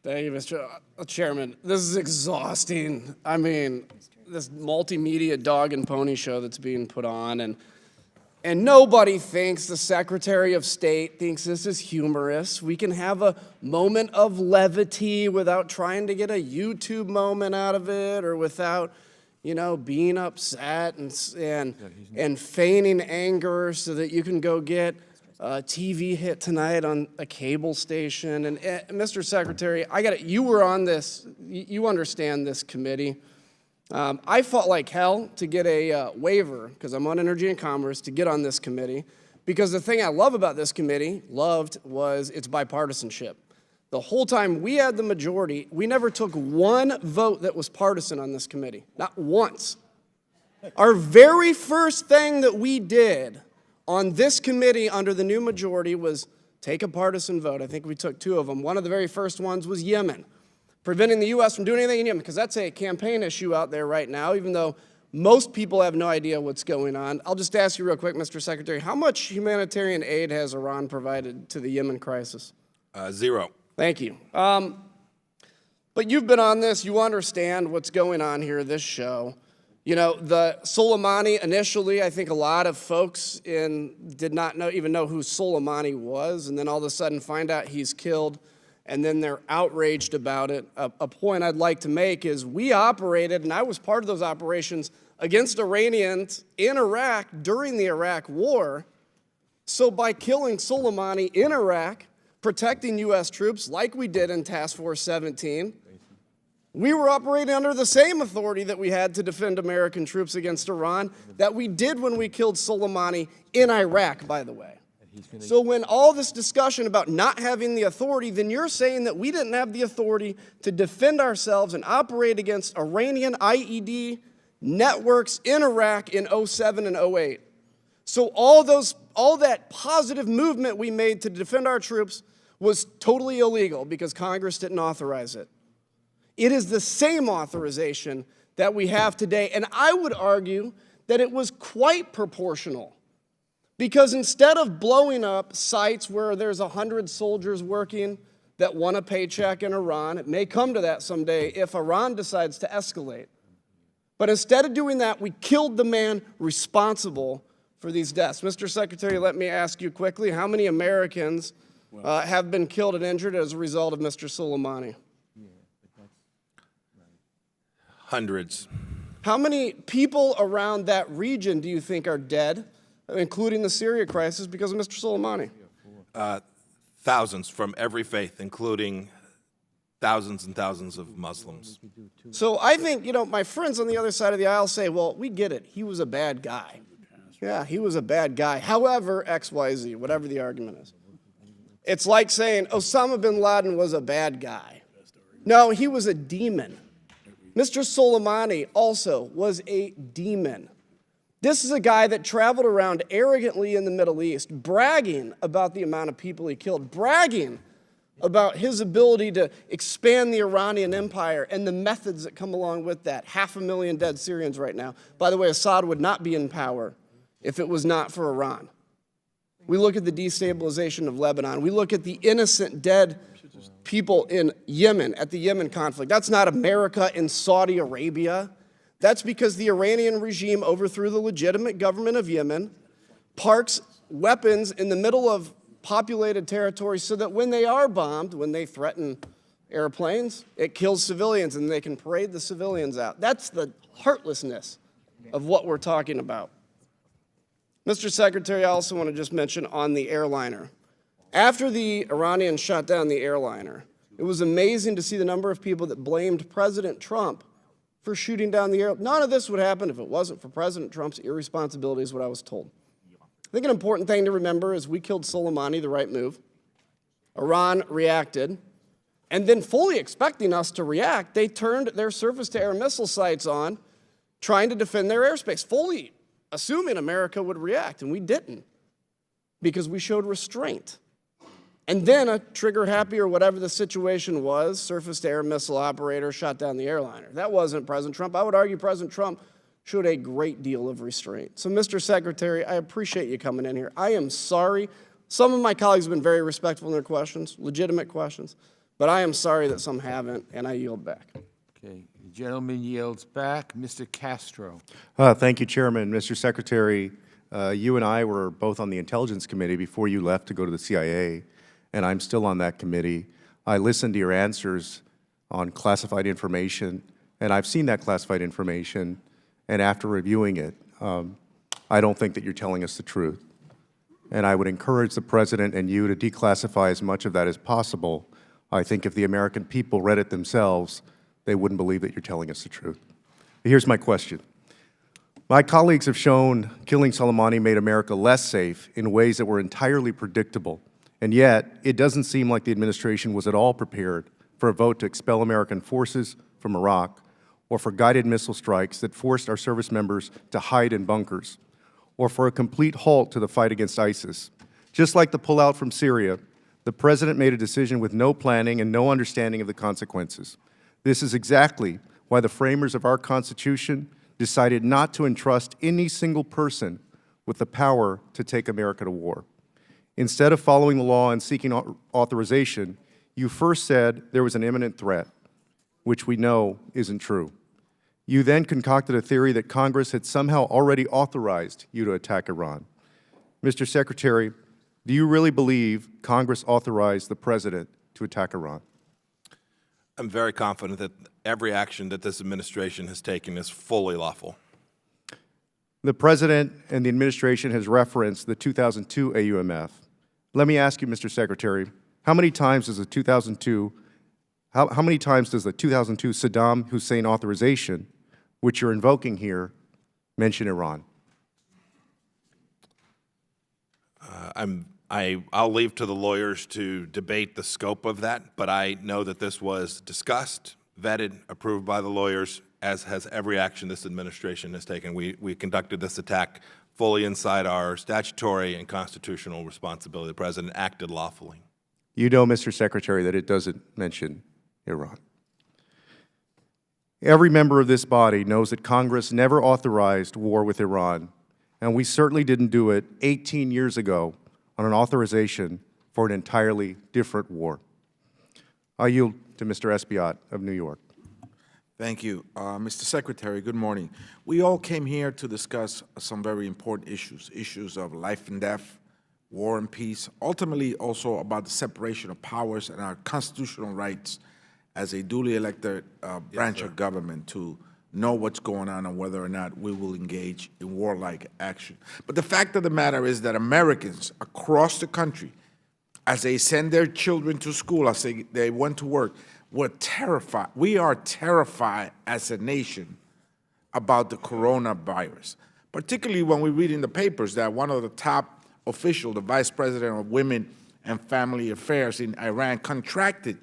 Thank you, Mr. Chairman. This is exhausting. I mean, this multimedia dog and pony show that's being put on, and nobody thinks the Secretary of State thinks this is humorous. We can have a moment of levity without trying to get a YouTube moment out of it or without, you know, being upset and feigning anger so that you can go get a TV hit tonight on a cable station. And Mr. Secretary, you were on this, you understand this committee. I fought like hell to get a waiver, because I'm on Energy and Commerce, to get on this committee, because the thing I love about this committee, was its bipartisanship. The whole time we had the majority, we never took one vote that was partisan on this committee, not once. Our very first thing that we did on this committee under the new majority was take a partisan vote. I think we took 2 of them. One of the very first ones was Yemen, preventing the U.S. from doing anything in Yemen, because that's a campaign issue out there right now, even though most people have no idea what's going on. I'll just ask you real quick, Mr. Secretary, how much humanitarian aid has Iran provided to the Yemen crisis? 0. Thank you. But you've been on this. You understand what's going on here, this show. You know, the Soleimani, initially, I think a lot of folks did not even know who Soleimani was, and then all of a sudden find out he's killed, and then they're outraged about it. A point I'd like to make is we operated, and I was part of those operations, against Iranians in Iraq during the Iraq War. So by killing Soleimani in Iraq, protecting U.S. troops like we did in Task Force 17, we were operating under the same authority that we had to defend American troops against Iran that we did when we killed Soleimani in Iraq, by the way. So when all this discussion about not having the authority, then you're saying that we didn't have the authority to defend ourselves and operate against Iranian IED networks in Iraq in 07 and 08. So all that positive movement we made to defend our troops was totally illegal because Congress didn't authorize it. It is the same authorization that we have today, and I would argue that it was quite proportional. Because instead of blowing up sites where there's 100 soldiers working that want a paycheck in Iran, it may come to that someday if Iran decides to escalate. But instead of doing that, we killed the man responsible for these deaths. Mr. Secretary, let me ask you quickly, how many Americans have been killed and injured as a result of Mr. Soleimani? Hundreds. How many people around that region do you think are dead, including the Syria crisis, because of Mr. Soleimani? Thousands from every faith, including thousands and thousands of Muslims. So I think, my friends on the other side of the aisle say, well, we get it. He was a bad guy. Yeah, he was a bad guy. However, X, Y, Z, whatever the argument is. It's like saying Osama bin Laden was a bad guy. No, he was a demon. Mr. Soleimani also was a demon. This is a guy that traveled around arrogantly in the Middle East, bragging about the amount of people he killed, bragging about his ability to expand the Iranian empire and the methods that come along with that. 500,000 dead Syrians right now. By the way, Assad would not be in power if it was not for Iran. We look at the destabilization of Lebanon. We look at the innocent dead people in Yemen, at the Yemen conflict. That's not America in Saudi Arabia. That's because the Iranian regime overthrew the legitimate government of Yemen, parks weapons in the middle of populated territory so that when they are bombed, when they threaten airplanes, it kills civilians and they can parade the civilians out. That's the heartlessness of what we're talking about. Mr. Secretary, I also want to just mention on the airliner. After the Iranians shot down the airliner, it was amazing to see the number of people that blamed President Trump for shooting down the airliner. None of this would happen if it wasn't for President Trump's irresponsibility, is what I was told. I think an important thing to remember is we killed Soleimani, the right move. Iran reacted, and then fully expecting us to react, they turned their surface-to-air missile sites on, trying to defend their airspace, fully assuming America would react, and we didn't, because we showed restraint. And then a trigger-happy or whatever the situation was, surface-to-air missile operator shot down the airliner. That wasn't President Trump. I would argue President Trump showed a great deal of restraint. So, Mr. Secretary, I appreciate you coming in here. I am sorry. Some of my colleagues have been very respectful in their questions, legitimate questions, but I am sorry that some haven't, and I yield back. Okay, the gentleman yields back. Mr. Castro. Thank you, Chairman. Mr. Secretary, you and I were both on the Intelligence Committee before you left to go to the CIA, and I'm still on that committee. I listened to your answers on classified information, and I've seen that classified information, and after reviewing it, I don't think that you're telling us the truth. And I would encourage the President and you to declassify as much of that as possible. I think if the American people read it themselves, they wouldn't believe that you're telling us the truth. Here's my question. My colleagues have shown killing Soleimani made America less safe in ways that were entirely predictable And yet, it doesn't seem like the administration was at all prepared for a vote to expel American forces from Iraq, or for guided missile strikes that forced our service members to hide in bunkers, or for a complete halt to the fight against ISIS. Just like the pullout from Syria, the President made a decision with no planning and no understanding of the consequences. This is exactly why the framers of our Constitution decided not to entrust any single person with the power to take America to war. Instead of following the law and seeking authorization, you first said there was an imminent threat, which we know isn't true. You then concocted a theory that Congress had somehow already authorized you to attack Iran. Mr. Secretary, do you really believe Congress authorized the President to attack Iran? I'm very confident that every action that this administration has taken is fully lawful. The President and the administration has referenced the 2002 AUMF. Let me ask you, Mr. Secretary, how many times does the 2002 Saddam Hussein authorization, which you're invoking here, mention Iran? I'll leave to the lawyers to debate the scope of that, but I know that this was discussed, vetted, approved by the lawyers, as has every action this administration has taken. We conducted this attack fully inside our statutory and constitutional responsibility. The President acted lawfully. You know, Mr. Secretary, that it doesn't mention Iran. Every member of this body knows that Congress never authorized war with Iran, and we certainly didn't do it 18 years ago on an authorization for an entirely different war. I yield to Mr. Espiat of New York. Thank you. Mr. Secretary, good morning. We all came here to discuss some very important issues of life and death, war and peace, ultimately also about the separation of powers and our constitutional rights as a duly elected branch of government to know what's going on and whether or not we will engage in warlike action. But the fact of the matter is that Americans across the country, as they send their children to school, as they went to work, were terrified. We are terrified as a nation about the coronavirus, particularly when we read in the papers that one of the top officials, the Vice President of Women and Family Affairs in Iran, contracted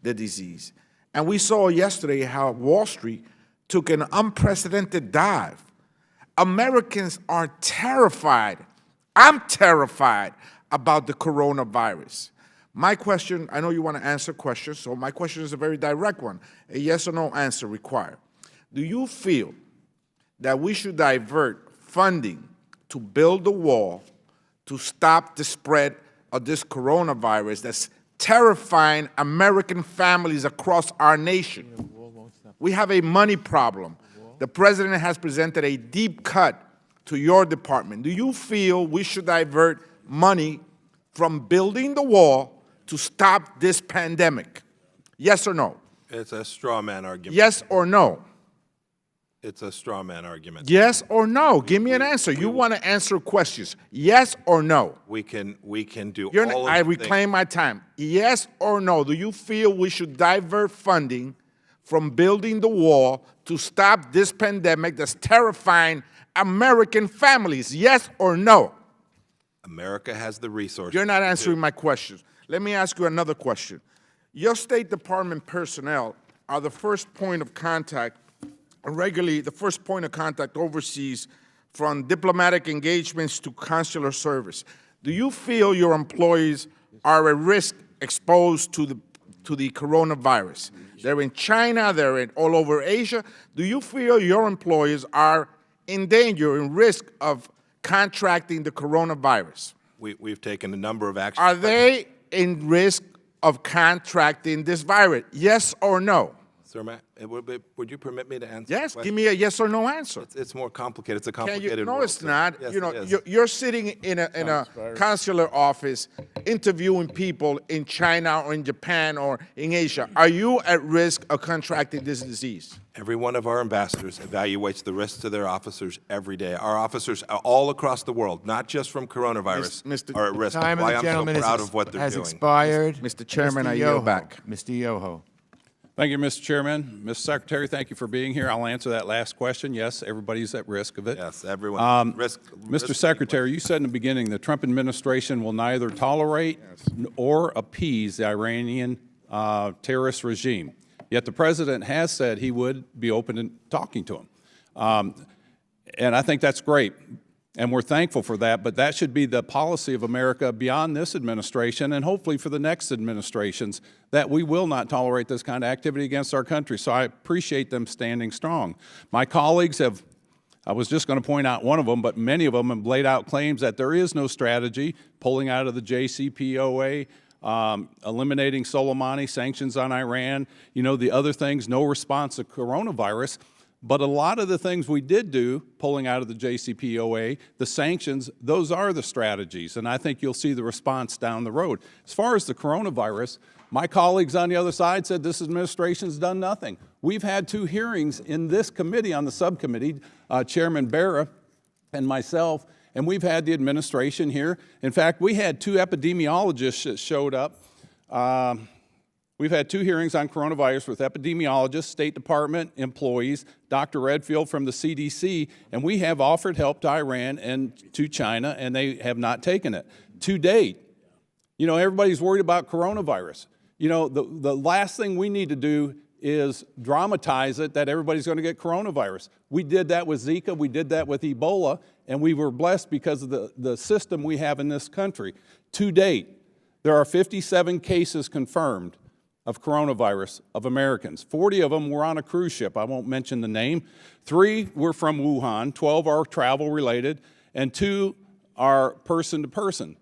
the disease. And we saw yesterday how Wall Street took an unprecedented dive. Americans are terrified. I'm terrified about the coronavirus. My question, I know you want to answer questions, so my question is a very direct one, a yes or no answer required. Do you feel that we should divert funding to build a wall to stop the spread of this coronavirus that's terrifying American families across our nation? We have a money problem. The President has presented a deep cut to your department. Do you feel we should divert money from building the wall to stop this pandemic? Yes or no? It's a straw man argument. Yes or no? It's a straw man argument. Yes or no? Give me an answer. You want to answer questions. Yes or no? We can do You're all of I the reclaim my time. Yes or no? Do you feel we should divert funding from building the wall to stop this pandemic that's terrifying American families? Yes or no? America has the resources. You're not answering my question. Let me ask you another question. Your State Department personnel are the first point of contact, regularly the first point of contact overseas, from diplomatic engagements to consular service. Do you feel your employees are at risk exposed to the coronavirus? They're in China, they're all over Asia. Do you feel your employees are in danger, in risk of contracting the coronavirus? We've taken a number of actions. Are they in risk of contracting this virus? Yes or no? Sir, would you permit me to answer? Yes, give me a yes or no answer. It's more complicated. It's a Can complicated you? No, world, it's sir. not. Yes, You know, it is. you're sitting in a consular office interviewing people in China or in Japan or in Asia. Are you at risk of contracting this disease? Every one of our ambassadors evaluates the risks to their officers every day. Our officers all across the world, not just from coronavirus, are at risk. Time of Why the I'm gentleman so proud of what they're has doing. expired. Mr. Chairman, Mr. I yield Yoho. back. Mr. Yoho. Thank you, Mr. Chairman. Mr. Secretary, thank you for being here. I'll answer that last question. Yes, everybody's at risk of it. Yes, everyone. Mr. Secretary, you said in the beginning the Trump administration will neither tolerate or appease the Iranian terrorist regime. Yet the president has said he would be open to talking to him. And I think that's great. And we're thankful for that, but that should be the policy of America beyond this administration and hopefully for the next administrations, that we will not tolerate this kind of activity against our country. So I appreciate them standing strong. My colleagues have, I was just going to point out one of them, but many of them have laid out claims that there is no strategy, pulling out of the JCPOA, eliminating Soleimani, sanctions on Iran, the other things, no response to coronavirus. But a lot of the things we did do, pulling out of the JCPOA, the sanctions, those are the strategies, and I think you'll see the response down the road. As far as the coronavirus, my colleagues on the other side said this administration's done nothing. We've had 2 hearings in this committee, on the subcommittee, Chairman Barra and myself, and we've had the administration here. In fact, we had 2 epidemiologists that showed up. We've had 2 hearings on coronavirus with epidemiologists, State Department employees, Dr. Redfield from the CDC, and we have offered help to Iran and to China, and they have not taken it. To date, everybody's worried about coronavirus. The last thing we need to do is dramatize it that everybody's going to get coronavirus. We did that with Zika, we did that with Ebola, and we were blessed because of the system we have in this country. To date, there are 57 cases confirmed of coronavirus of Americans. 40 of them were on a cruise ship. I won't mention the name. 3 were from Wuhan, 12 are travel related, and 2 are person to person.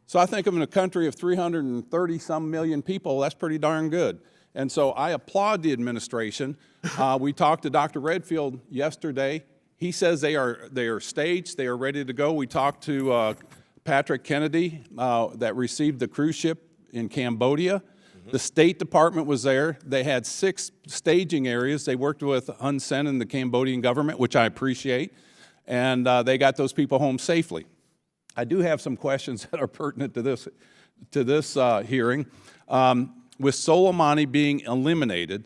So I think of in a country of 330 some million people, that's pretty darn good. And so I applaud the administration. We talked to Dr. Redfield yesterday. He says they are staged, they are ready to go. We talked to Patrick Kennedy that received the cruise ship in Cambodia. The State Department was there. They had 6 staging areas. They worked with Hun Sen and the Cambodian government, which I appreciate, and they got those people home safely. I do have some questions that are pertinent to this hearing. With Soleimani being eliminated,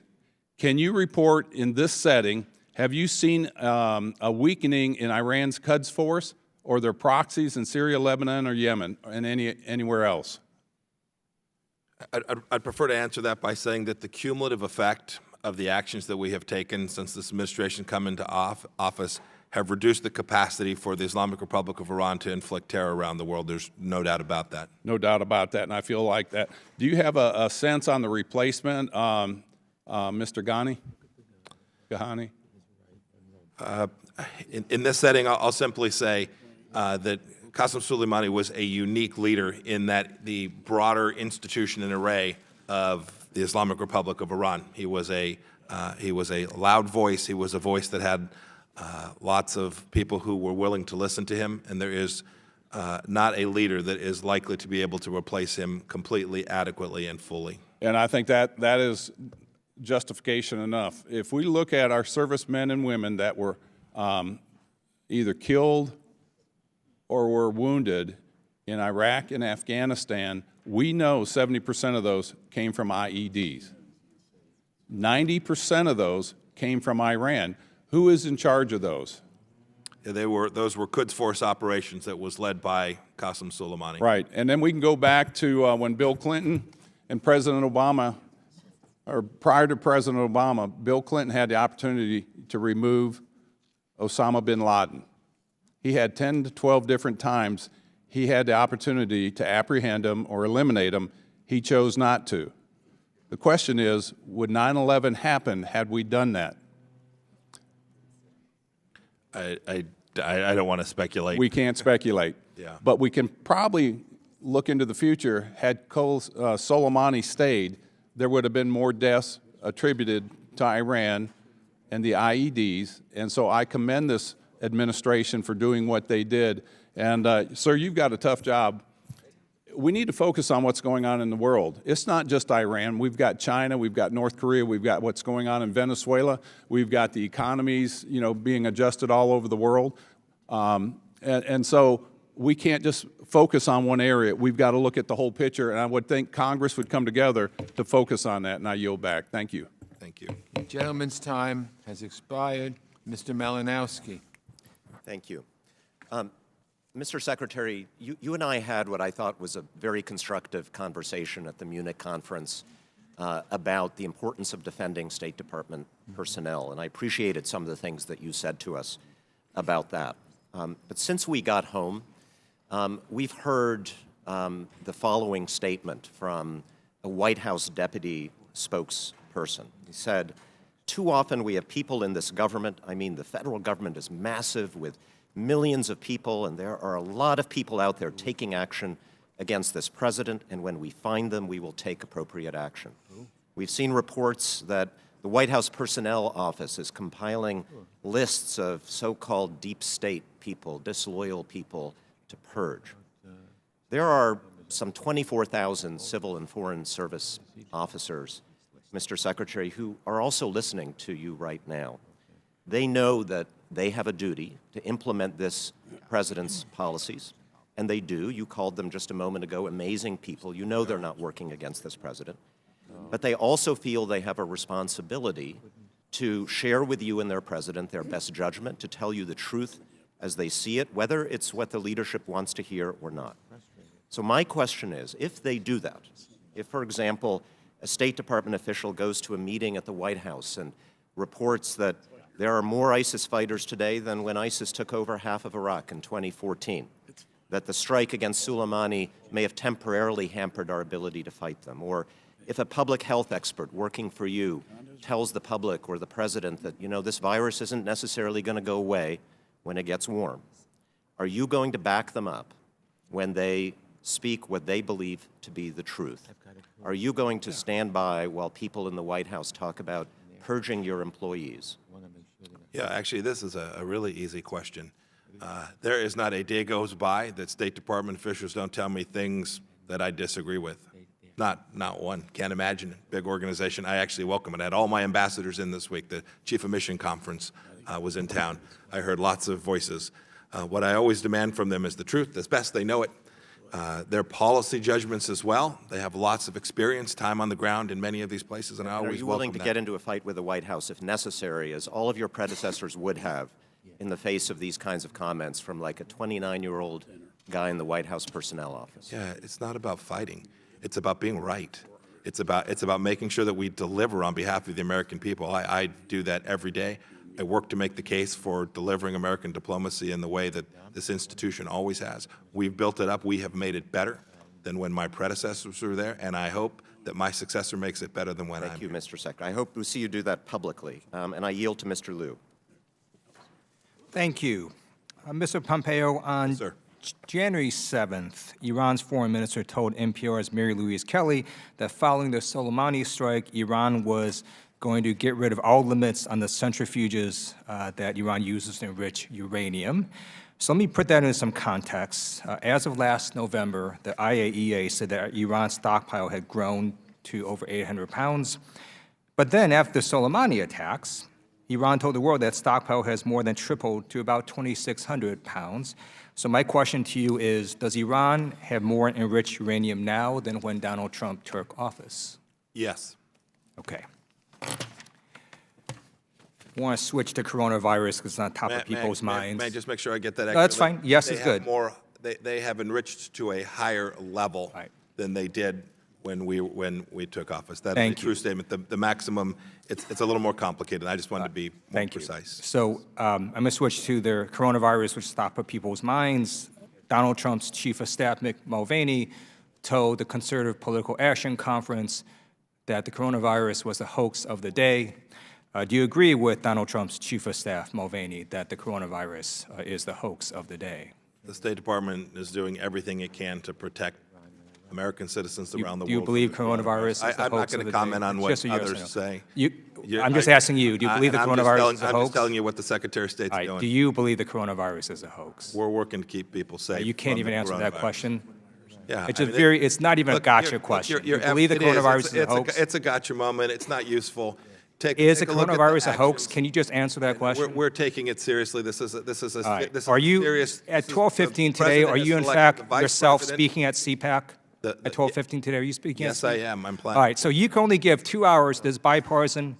can you report in this setting, have you seen a weakening in Iran's Quds force or their proxies in Syria, Lebanon, or Yemen, and anywhere else? I'd prefer to answer that by saying that the cumulative effect of the actions that we have taken since this administration come into office have reduced the capacity for the Islamic Republic of Iran to inflict terror around the world. There's no doubt about that. No doubt about that, and I feel like that. Do you have a sense on the replacement, Mr. Ghani? In this setting, I'll simply say that Qasem Soleimani was a unique leader in that the broader institution and array of the Islamic Republic of Iran. He was a loud voice. He was a voice that had lots of people who were willing to listen to him, and there is not a leader that is likely to be able to replace him completely, adequately, and fully. And I think that is justification enough. If we look at our servicemen and women that were either killed or were wounded in Iraq and Afghanistan, we know 70% of those came from IEDs. 90% of those came from Iran. Who is in charge of those? Yeah, those were Quds Force operations that was led by Qasem Soleimani. Right, and then we can go back to when Bill Clinton and President Obama, or prior to President Obama, Bill Clinton had the opportunity to remove Osama bin Laden. He had 10 to 12 different times he had the opportunity to apprehend him or eliminate him. He chose not to. The question is, would 9/11 happen had we done that? I don't want to speculate. We can't speculate. Yeah. But we can probably look into the future. Had Soleimani stayed, there would have been more deaths attributed to Iran and the IEDs. And so I commend this administration for doing what they did. And sir, you've got a tough job. We need to focus on what's going on in the world. It's not just Iran. We've got China, we've got North Korea, we've got what's going on in Venezuela, we've got the economies, being adjusted all over the world. And so we can't just focus on one area. We've got to look at the whole picture, and I would think Congress would come together to focus on that, and I yield back. Thank you. Thank you. The gentleman's time has expired. Mr. Malinowski. Thank you. Mr. Secretary, you and I had what I thought was a very constructive conversation at the Munich conference about the importance of defending State Department personnel, and I appreciated some of the things that you said to us about that. But since we got home, we've heard the following statement from a White House deputy spokesperson. He said, "Too often we have people in this government, I mean the federal government is massive with millions of people, and there are a lot of people out there taking action against this president, and when we find them, we will take appropriate action." We've seen reports that the White House Personnel Office is compiling lists of so-called deep state people, disloyal people to purge. There are some 24,000 civil and foreign service officers, Mr. Secretary, who are also listening to you right now. They know that they have a duty to implement this president's policies, and they do. You called them just a moment ago amazing people. You know they're not working against this president. But they also feel they have a responsibility to share with you and their president their best judgment, to tell you the truth as they see it, whether it's what the leadership wants to hear or not. So my question is, if they do that, if, for example, a State Department official goes to a meeting at the White House and reports that there are more ISIS fighters today than when ISIS took over half of Iraq in 2014, that the strike against Soleimani may have temporarily hampered our ability to fight them, or if a public health expert working for you tells the public or the president that, you know, this virus isn't necessarily going to go away when it gets warm, are you going to back them up when they speak what they believe to be the truth? Are you going to stand by while people in the White House talk about purging your employees? Yeah, actually, this is a really easy question. There is not a day goes by that State Department officials don't tell me things that I disagree with. Not one. Can't imagine. Big organization. I actually welcome it. I had all my ambassadors in this week. The Chief of Mission Conference was in town. I heard lots of voices. What I always demand from them is the truth, as best they know it. Their policy judgments as well. They have lots of experience, time on the ground in many of these places, and I always welcome that. Are you willing to get into a fight with the White House if necessary, as all of your predecessors would have in the face of these kinds of comments from like a 29-year-old guy in the White House Personnel Office? Yeah, it's not about fighting. It's about being right. It's about making sure that we deliver on behalf of the American people. I do that every day. I work to make the case for delivering American diplomacy in the way that this institution always has. We've built it up. We have made it better than when my predecessors were there, and I hope that my successor makes it better than when I'm here. Thank you, Mr. Secretary. I hope we see you do that publicly. And I yield to Mr. Liu. Thank you. Mr. Pompeo, on January 7th, Iran's foreign minister told NPR's Mary Louise Kelly that following the Soleimani strike, Iran was going to get rid of all limits on the centrifuges that Iran uses to enrich uranium. So let me put that in some context. As of last November, the IAEA said that Iran's stockpile had grown to over 800 pounds. But then after the Soleimani attacks, Iran told the world that stockpile has more than tripled to about 2,600 pounds. So my question to you is, does Iran have more enriched uranium now than when Donald Trump took office? Yes. Okay. I want to switch to coronavirus because it's on top of people's minds. May I just make sure I get that? No, that's fine. Yes, it's good. They have enriched to a higher level than they did when we took office. That is a true statement. The maximum, it's a little more complicated. I just wanted to be more precise. So I'm going to switch to the coronavirus, which is top of people's minds. Donald Trump's chief of staff, Mick Mulvaney, told the Conservative Political Action Conference that the coronavirus was a hoax of the day. Do you agree with Donald Trump's chief of staff, Mulvaney, that the coronavirus is the hoax of the day? The State Department is doing everything it can to protect American citizens around the world. Do you believe coronavirus is the hoax of the day? I'm not going to comment on what others say. I'm just asking you, do you believe the coronavirus is a hoax? I'm just telling you what the Secretary of State's doing. Do you believe the coronavirus is a hoax? We're working to keep people safe. You can't even answer that question? Yeah, it's not even a gotcha question. You believe the coronavirus is a hoax? It's a gotcha moment. It's not useful. Is the coronavirus a hoax? Can you just answer that question? We're taking it seriously. This is a Are you serious. at 12:15 today? Are you in fact yourself speaking at CPAC? At 12:15 today, are you speaking? Yes, I am. I'm planning. All right, so you can only give 2 hours to this bipartisan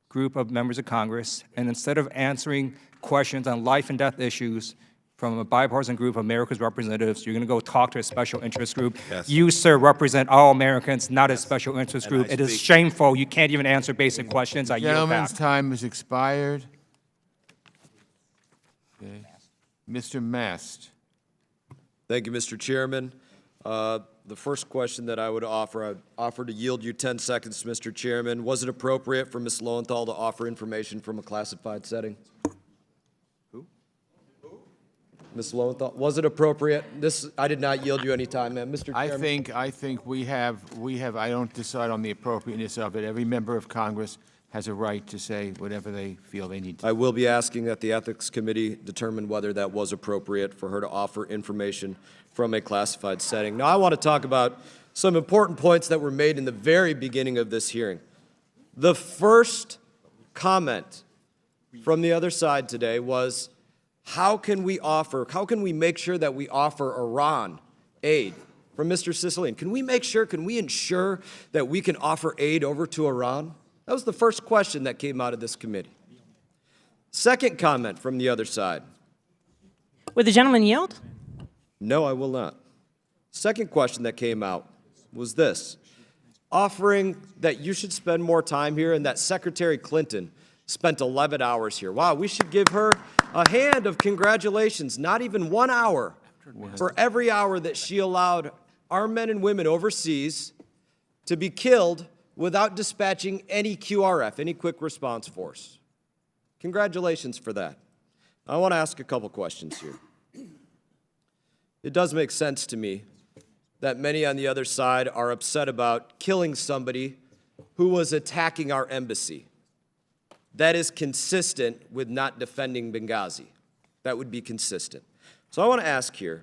group of members of Congress, and instead of answering questions on life and death issues from a bipartisan group of America's representatives, you're going to go talk to a special interest group. Yes. You, sir, represent all Americans, not a special interest And I group. It is speak- shameful. You can't even answer basic questions. I yield Gentleman's back. time has expired. Okay. Mr. Mast. Thank you, Mr. Chairman. The first question that I would offer, I'd offer to yield you 10 seconds, Mr. Chairman. Was it appropriate for Ms. Lowenthal to offer information from a classified setting? Who? Ms. Lowenthal, was it appropriate? I did not yield you any time, ma'am. Mr. Chairman. I think we have, I don't decide on the appropriateness of it. Every member of Congress has a right to say whatever they feel they need to. I will be asking that the Ethics Committee determine whether that was appropriate for her to offer information from a classified setting. Now, I want to talk about some important points that were made in the very beginning of this hearing. The first comment from the other side today was, how can we make sure that we offer Iran aid? From Mr. Sicilian, can we ensure that we can offer aid over to Iran? That was the first question that came out of this committee. Second comment from the other side. Would the gentleman yield? No, I will not. Second question that came out was this, offering that you should spend more time here and that Secretary Clinton spent 11 hours here. Wow, we should give her a hand of congratulations, not even 1 hour for every hour that she allowed our men and women overseas to be killed without dispatching any QRF, any quick response force. Congratulations for that. I want to ask a couple questions here. It does make sense to me that many on the other side are upset about killing somebody who was attacking our embassy. That is consistent with not defending Benghazi. That would be consistent. So I want to ask here,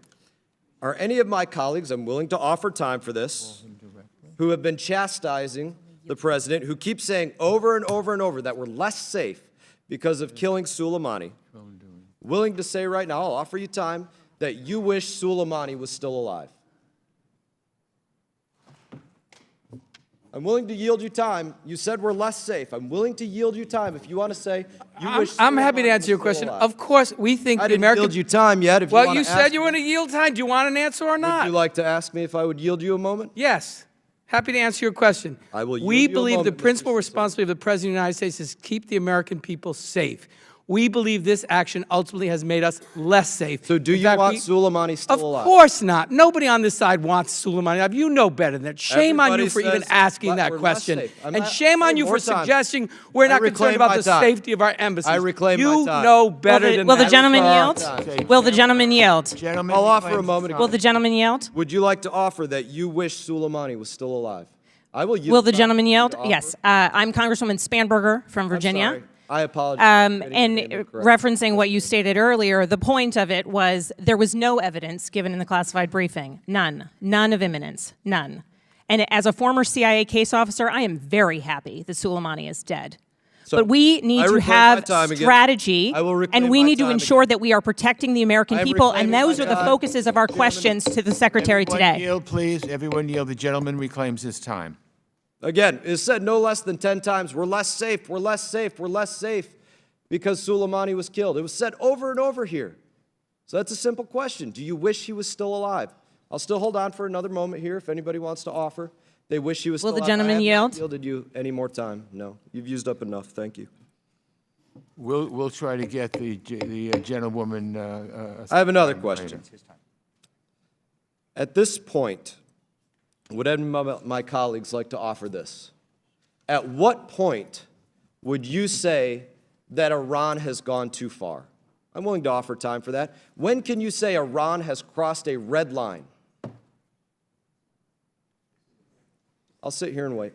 are any of my colleagues, I'm willing to offer time for this, who have been chastising the president, who keeps saying over and over and over that we're less safe because of killing Soleimani, willing to say right now, I'll offer you time, that you wish Soleimani was still alive? I'm willing to yield you time. You said we're less safe. I'm willing to yield you time if you want to say you wish. I'm happy to Soleimani answer your was question. still alive. Of course, we think I the didn't American. yield you time yet. If Well, you, you want to said ask you me. want to yield time. Do you want an answer or Would not? you like to ask me if I would yield you a moment? Yes. Happy to answer your question. I will yield We you a believe the moment, Mr. principal Sicilian. responsibility of the President of the United States is keep the American people safe. We believe this action ultimately has made us less safe. So do In you fact, want Soleimani still alive? Of course not. Nobody on this side wants Soleimani alive. You know better than that. Shame on you Everybody for even says asking that we're less question. safe. I'm And not- shame on hey, you more for time. suggesting we're I not reclaim concerned about my the time. safety of our embassies. I reclaim my You time. know better than Will that. the gentleman yield? Okay. Will the gentleman yield? Gentlemen, I'll offer a moment Will ago. the gentleman yield? Would you like to offer that you wish Soleimani was still alive? I will yield. Will the time gentleman for you yield? to offer. Yes. I'm Congresswoman Spanberger from I'm Virginia. sorry. I apologize. And Getting your name incorrect. referencing what you stated earlier, the point of it was there was no evidence given in the classified briefing. None. None of imminence. None. And as a former CIA case officer, I am very happy that Soleimani is dead. So, but we need I to reclaim my have time again. strategy, I will reclaim and we my need to time ensure that we are protecting the American I'm people, and reclaiming those my are the time. focuses of our questions to the Secretary Everyone today. yield, please. Everyone yield. The gentleman reclaims his time. Again, it's said no less than 10 times, we're less safe, we're less safe, we're less safe because Soleimani was killed. It was said over and over here. So that's a simple question. Do you wish he was still alive? I'll still hold on for another moment here if anybody wants to offer. They wish he was Will still the alive. gentleman I have yield? not yielded you any more time. No, you've used up enough. Thank you. We'll try to get the gentlewoman. I have another question. At this point, would any of my colleagues like to offer this? At what point would you say that Iran has gone too far? I'm willing to offer time for that. When can you say Iran has crossed a red line? I'll sit here and wait.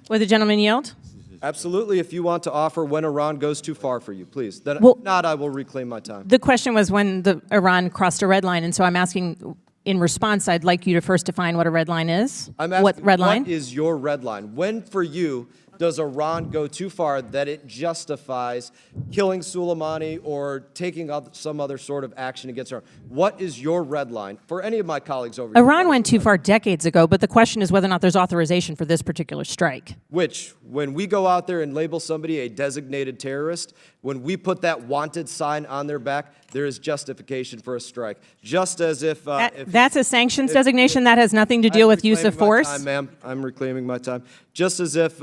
Will the gentleman yield? Absolutely, if you want to offer when Iran goes too far for you, please. Then, Well- if not, I will reclaim my time. The question was when Iran crossed a red line, and so I'm asking, in response, I'd like you to first define what a red line is. I'm asking, What red line? What is your red line? When for you does Iran go too far that it justifies killing Soleimani or taking some other sort of action against Iran? What is your red line for any of my colleagues over here? Iran went too far decades ago, but the question is whether or not there's authorization for this particular strike. Which, when we go out there and label somebody a designated terrorist, when we put that wanted sign on their back, there is justification for a strike. Just as if... That's a sanctions designation. That has nothing to do with use of force. Time, ma'am. I'm reclaiming my time. Just as if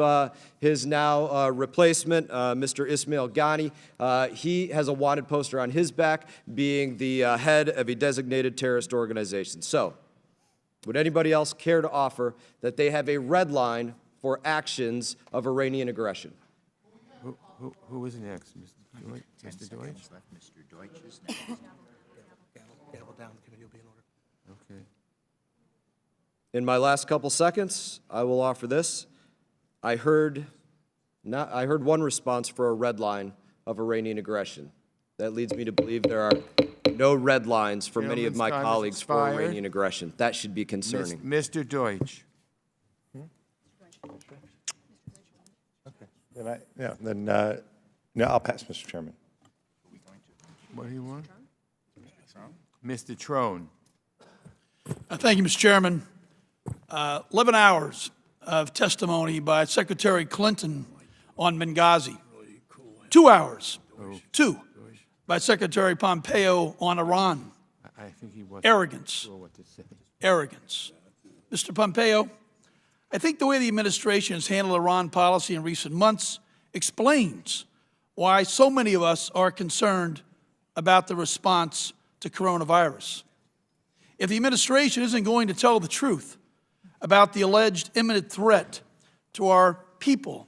his now replacement, Mr. Ismail Ghani, he has a wanted poster on his back being the head of a designated terrorist organization. So, would anybody else care to offer that they have a red line for actions of Iranian aggression? Who is next? Mr. Deutsch? Mr. Deutsch? Mr. Deutsch is next. Gavel down, the committee will be in order. Okay. In my last couple seconds, I will offer this. I heard one response for a red line of Iranian aggression. That leads me to believe there are no red lines for many of my colleagues for Iranian aggression. That should be concerning. Mr. Deutsch. No, I'll pass, Mr. Chairman. What do you want? Mr. Trone. Thank you, Mr. Chairman. 11 hours of testimony by Secretary Clinton on Benghazi. 2 hours, by Secretary Pompeo on Iran. I think he wasn't Arrogance. sure what to say. Arrogance. Mr. Pompeo, I think the way the administration has handled Iran policy in recent months explains why so many of us are concerned about the response to coronavirus. If the administration isn't going to tell the truth about the alleged imminent threat to our people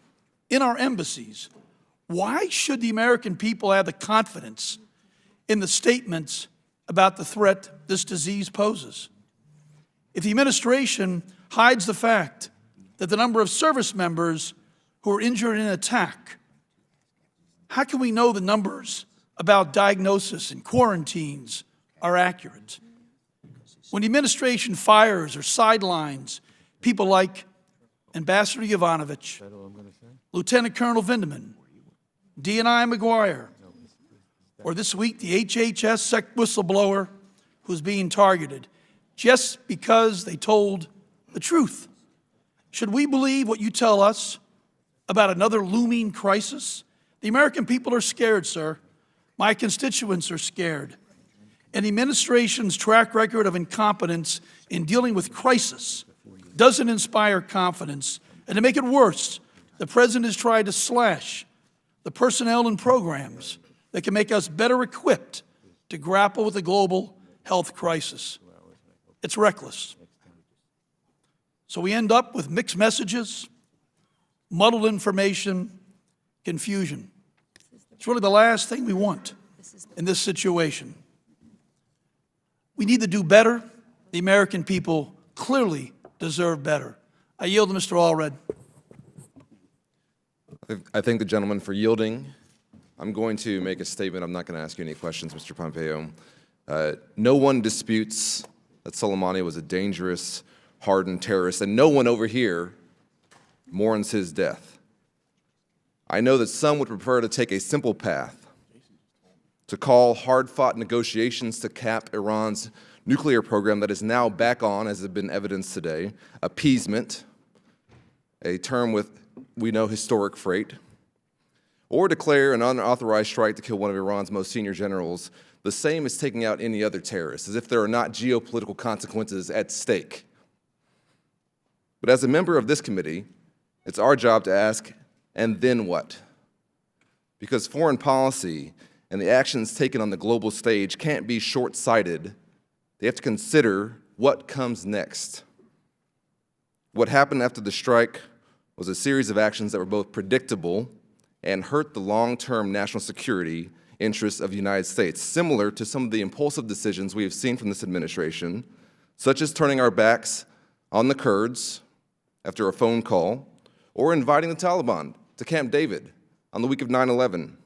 in our embassies, why should the American people have the confidence in the statements about the threat this disease poses? If the administration hides the fact that the number of service members who are injured in an attack, how can we know the numbers about diagnosis and quarantines are accurate? When the administration fires or sidelines people like Ambassador Yovanovitch, Lieutenant Colonel Vindeman, D.N.I. McGuire, or this week the HHS whistleblower who's being targeted just because they told the truth. Should we believe what you tell us about another looming crisis? The American people are scared, sir. My constituents are scared. And the administration's track record of incompetence in dealing with crisis doesn't inspire confidence. And to make it worse, the president has tried to slash the personnel and programs that can make us better equipped to grapple with the global health crisis. It's reckless. So we end up with mixed messages, muddled information, confusion. It's really the last thing we want in this situation. We need to do better. The American people clearly deserve better. I yield to Mr. Allred. I thank the gentleman for yielding. I'm going to make a statement. I'm not going to ask you any questions, Mr. Pompeo. No one disputes that Soleimani was a dangerous, hardened terrorist, and no one over here mourns his death. I know that some would prefer to take a simple path, to call hard-fought negotiations to cap Iran's nuclear program that is now back on, as has been evidenced today, appeasement, a term with, we know, historic freight, or declare an unauthorized strike to kill one of Iran's most senior generals, the same as taking out any other terrorist, as if there are not geopolitical consequences at stake. But as a member of this committee, it's our job to ask, and then what? Because foreign policy and the actions taken on the global stage can't be short-sighted. They have to consider what comes next. What happened after the strike was a series of actions that were both predictable and hurt the long-term national security interests of the United States, similar to some of the impulsive decisions we have seen from this administration, such as turning our backs on the Kurds after a phone call, or inviting the Taliban to Camp David on the week of 9/11.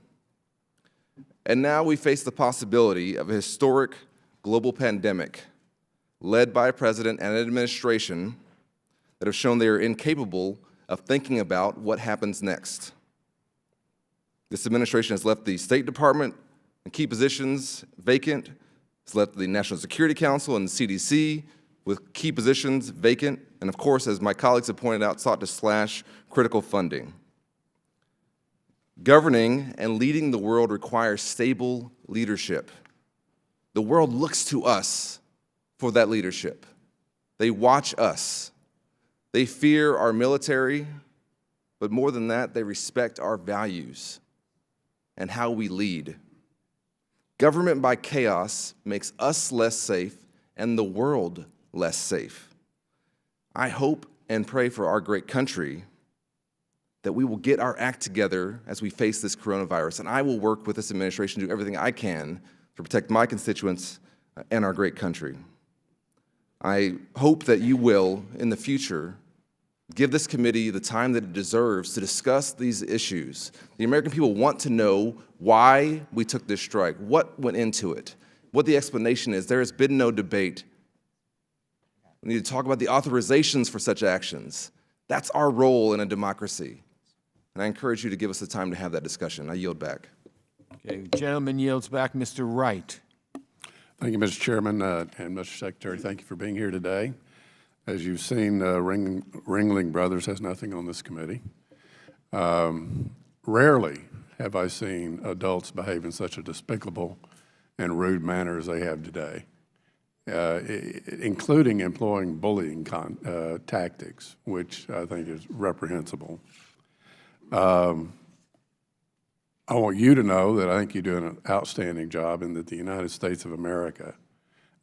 And now we face the possibility of a historic global pandemic led by a president and an administration that have shown they are incapable of thinking about what happens next. This administration has left the State Department in key positions vacant. It's left the National Security Council and the CDC with key positions vacant. And of course, as my colleagues have pointed out, sought to slash critical funding. Governing and leading the world requires stable leadership. The world looks to us for that leadership. They watch us. They fear our military, but more than that, they respect our values and how we lead. Government by chaos makes us less safe and the world less safe. I hope and pray for our great country that we will get our act together as we face this coronavirus, and I will work with this administration to do everything I can to protect my constituents and our great country. I hope that you will, in the future, give this committee the time that it deserves to discuss these issues. The American people want to know why we took this strike, what went into it, what the explanation is. There has been no debate. We need to talk about the authorizations for such actions. That's our role in a democracy. And I encourage you to give us the time to have that discussion. I yield back. Okay, gentleman yields back. Mr. Wright. Thank you, Mr. Chairman, and Mr. Secretary. Thank you for being here today. As you've seen, Ringling Brothers has nothing on this committee. Rarely have I seen adults behave in such a despicable and rude manner as they have today, including employing bullying tactics, which I think is reprehensible. I want you to know that I think you're doing an outstanding job and that the United States of America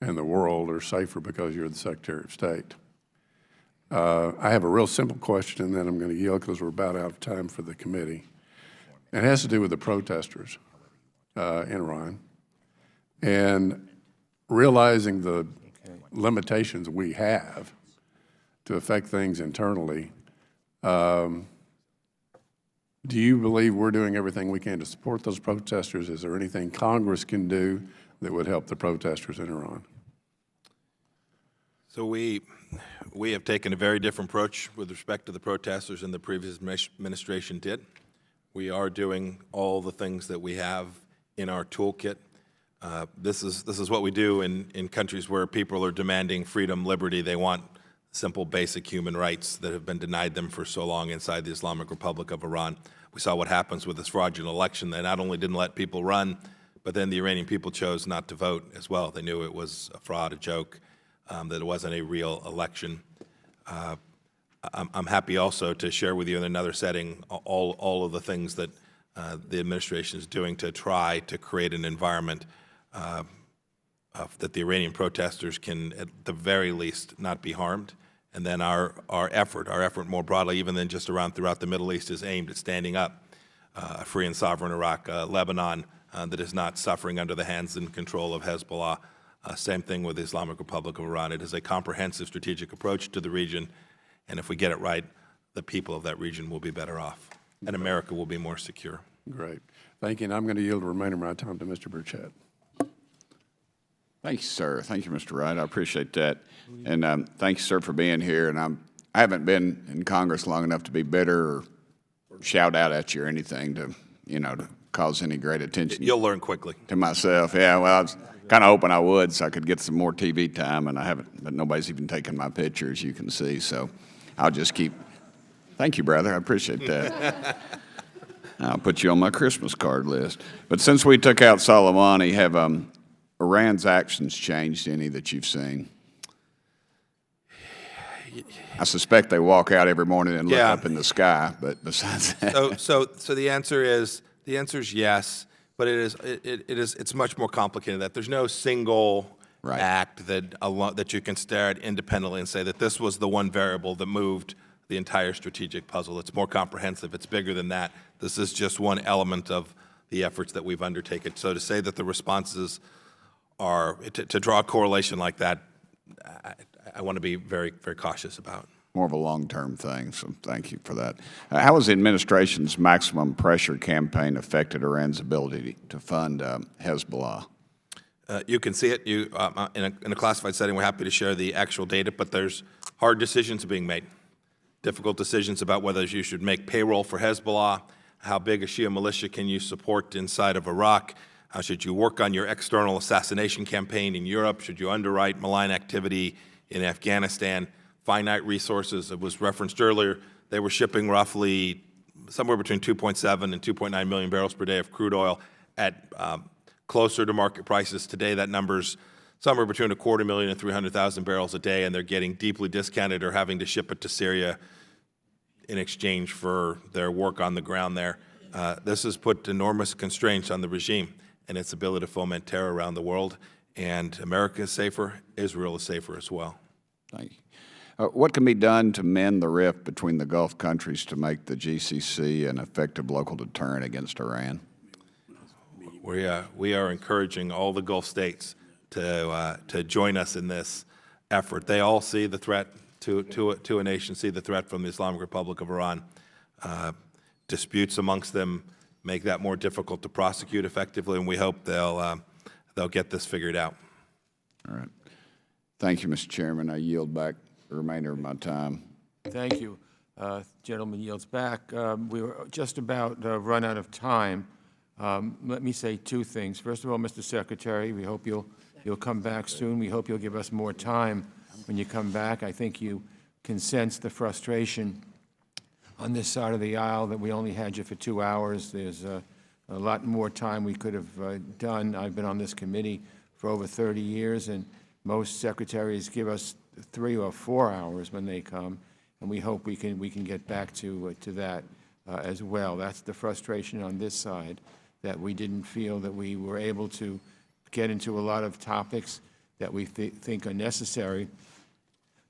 and the world are safer because you're the Secretary of State. I have a real simple question, and then I'm going to yield because we're about out of time for the committee. It has to do with the protesters in Iran and realizing the limitations we have to affect things internally. Do you believe we're doing everything we can to support those protesters? Is there anything Congress can do that would help the protesters in Iran? So we have taken a very different approach with respect to the protesters than the previous administration did. We are doing all the things that we have in our toolkit. This is what we do in countries where people are demanding freedom, liberty. They want simple, basic human rights that have been denied them for so long inside the Islamic Republic of Iran. We saw what happens with this fraudulent election. They not only didn't let people run, but then the Iranian people chose not to vote as well. They knew it was a fraud, a joke, that it wasn't a real election. I'm happy also to share with you in another setting all of the things that the administration is doing to try to create an environment that the Iranian protesters can, at the very least, not be harmed. And then our effort more broadly, even than just throughout the Middle East, is aimed at standing up a free and sovereign Iraq, Lebanon that is not suffering under the hands and control of Hezbollah. Same thing with the Islamic Republic of Iran. It is a comprehensive strategic approach to the region, and if we get it right, the people of that region will be better off, and America will be more secure. Great. Thank you, and I'm going to yield the remainder of my time to Mr. Burchett. Thank you, sir. Thank you, Mr. Wright. I appreciate that. And thank you, sir, for being here. And I haven't been in Congress long enough to be bitter or shout out at you or anything to cause any great attention. You'll learn quickly. To myself, yeah. Well, I was kind of hoping I would so I could get some more TV time, and I haven't. But nobody's even taken my picture, as you can see. So I'll just keep. Thank you, brother. I appreciate that. I'll put you on my Christmas card list. But since we took out Soleimani, have Iran's actions changed any that you've seen? I suspect they walk out every morning and look up in the sky, but besides that. So the answer is yes, but it's much more complicated than that. There's no single act that you can stare at independently and say that this was the one variable that moved the entire strategic puzzle. It's more comprehensive. It's bigger than that. This is just one element of the efforts that we've undertaken. So to say that the responses are, to draw a correlation like that, I want to be very, very cautious about. More of a long-term thing, so thank you for that. How has the administration's maximum pressure campaign affected Iran's ability to fund Hezbollah? You can see it. In a classified setting, we're happy to share the actual data, but there's hard decisions being made. difficult decisions about whether you should make payroll for Hezbollah, how big a Shia militia can you support inside of Iraq, how should you work on your external assassination campaign in Europe, should you underwrite malign activity in Afghanistan, finite resources. It was referenced earlier, they were shipping roughly somewhere between 2.7 and 2.9 million barrels per day of crude oil at closer to market prices. Today, that number's somewhere between 250,000 and 300,000 barrels a day, and they're getting deeply discounted or having to ship it to Syria in exchange for their work on the ground there. This has put enormous constraints on the regime and its ability to foment terror around the world, and America is safer, Israel is safer as well. Thank you. What can be done to mend the rift between the Gulf countries to make the GCC an effective local deterrent against Iran? We are encouraging all the Gulf states to join us in this effort. They all see the threat to a nation, see the threat from the Islamic Republic of Iran. Disputes amongst them make that more difficult to prosecute effectively, and we hope they'll get this figured out. All right. Thank you, Mr. Chairman. I yield back the remainder of my time. Thank you. Gentleman yields back. We were just about run out of time. Let me say two things. First of all, Mr. Secretary, we hope you'll come back soon. We hope you'll give us more time when you come back. I think you can sense the frustration on this side of the aisle that we only had you for 2 hours. There's a lot more time we could have done. I've been on this committee for over 30 years, and most secretaries give us 3 or 4 hours when they come, and we hope we can get back to that as well. That's the frustration on this side, that we didn't feel that we were able to get into a lot of topics that we think are necessary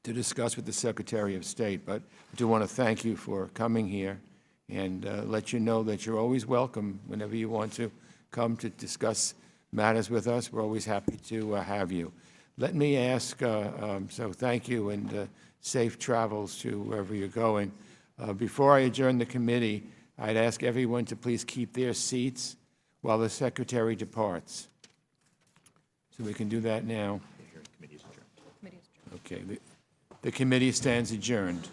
to discuss with the Secretary of State. But I do want to thank you for coming here and let you know that you're always welcome whenever you want to come to discuss matters with us. We're always happy to have you. Let me ask, so thank you and safe travels to wherever you're going. Before I adjourn the committee, I'd ask everyone to please keep their seats while the Secretary departs. So we can do that now. Okay, the committee stands adjourned.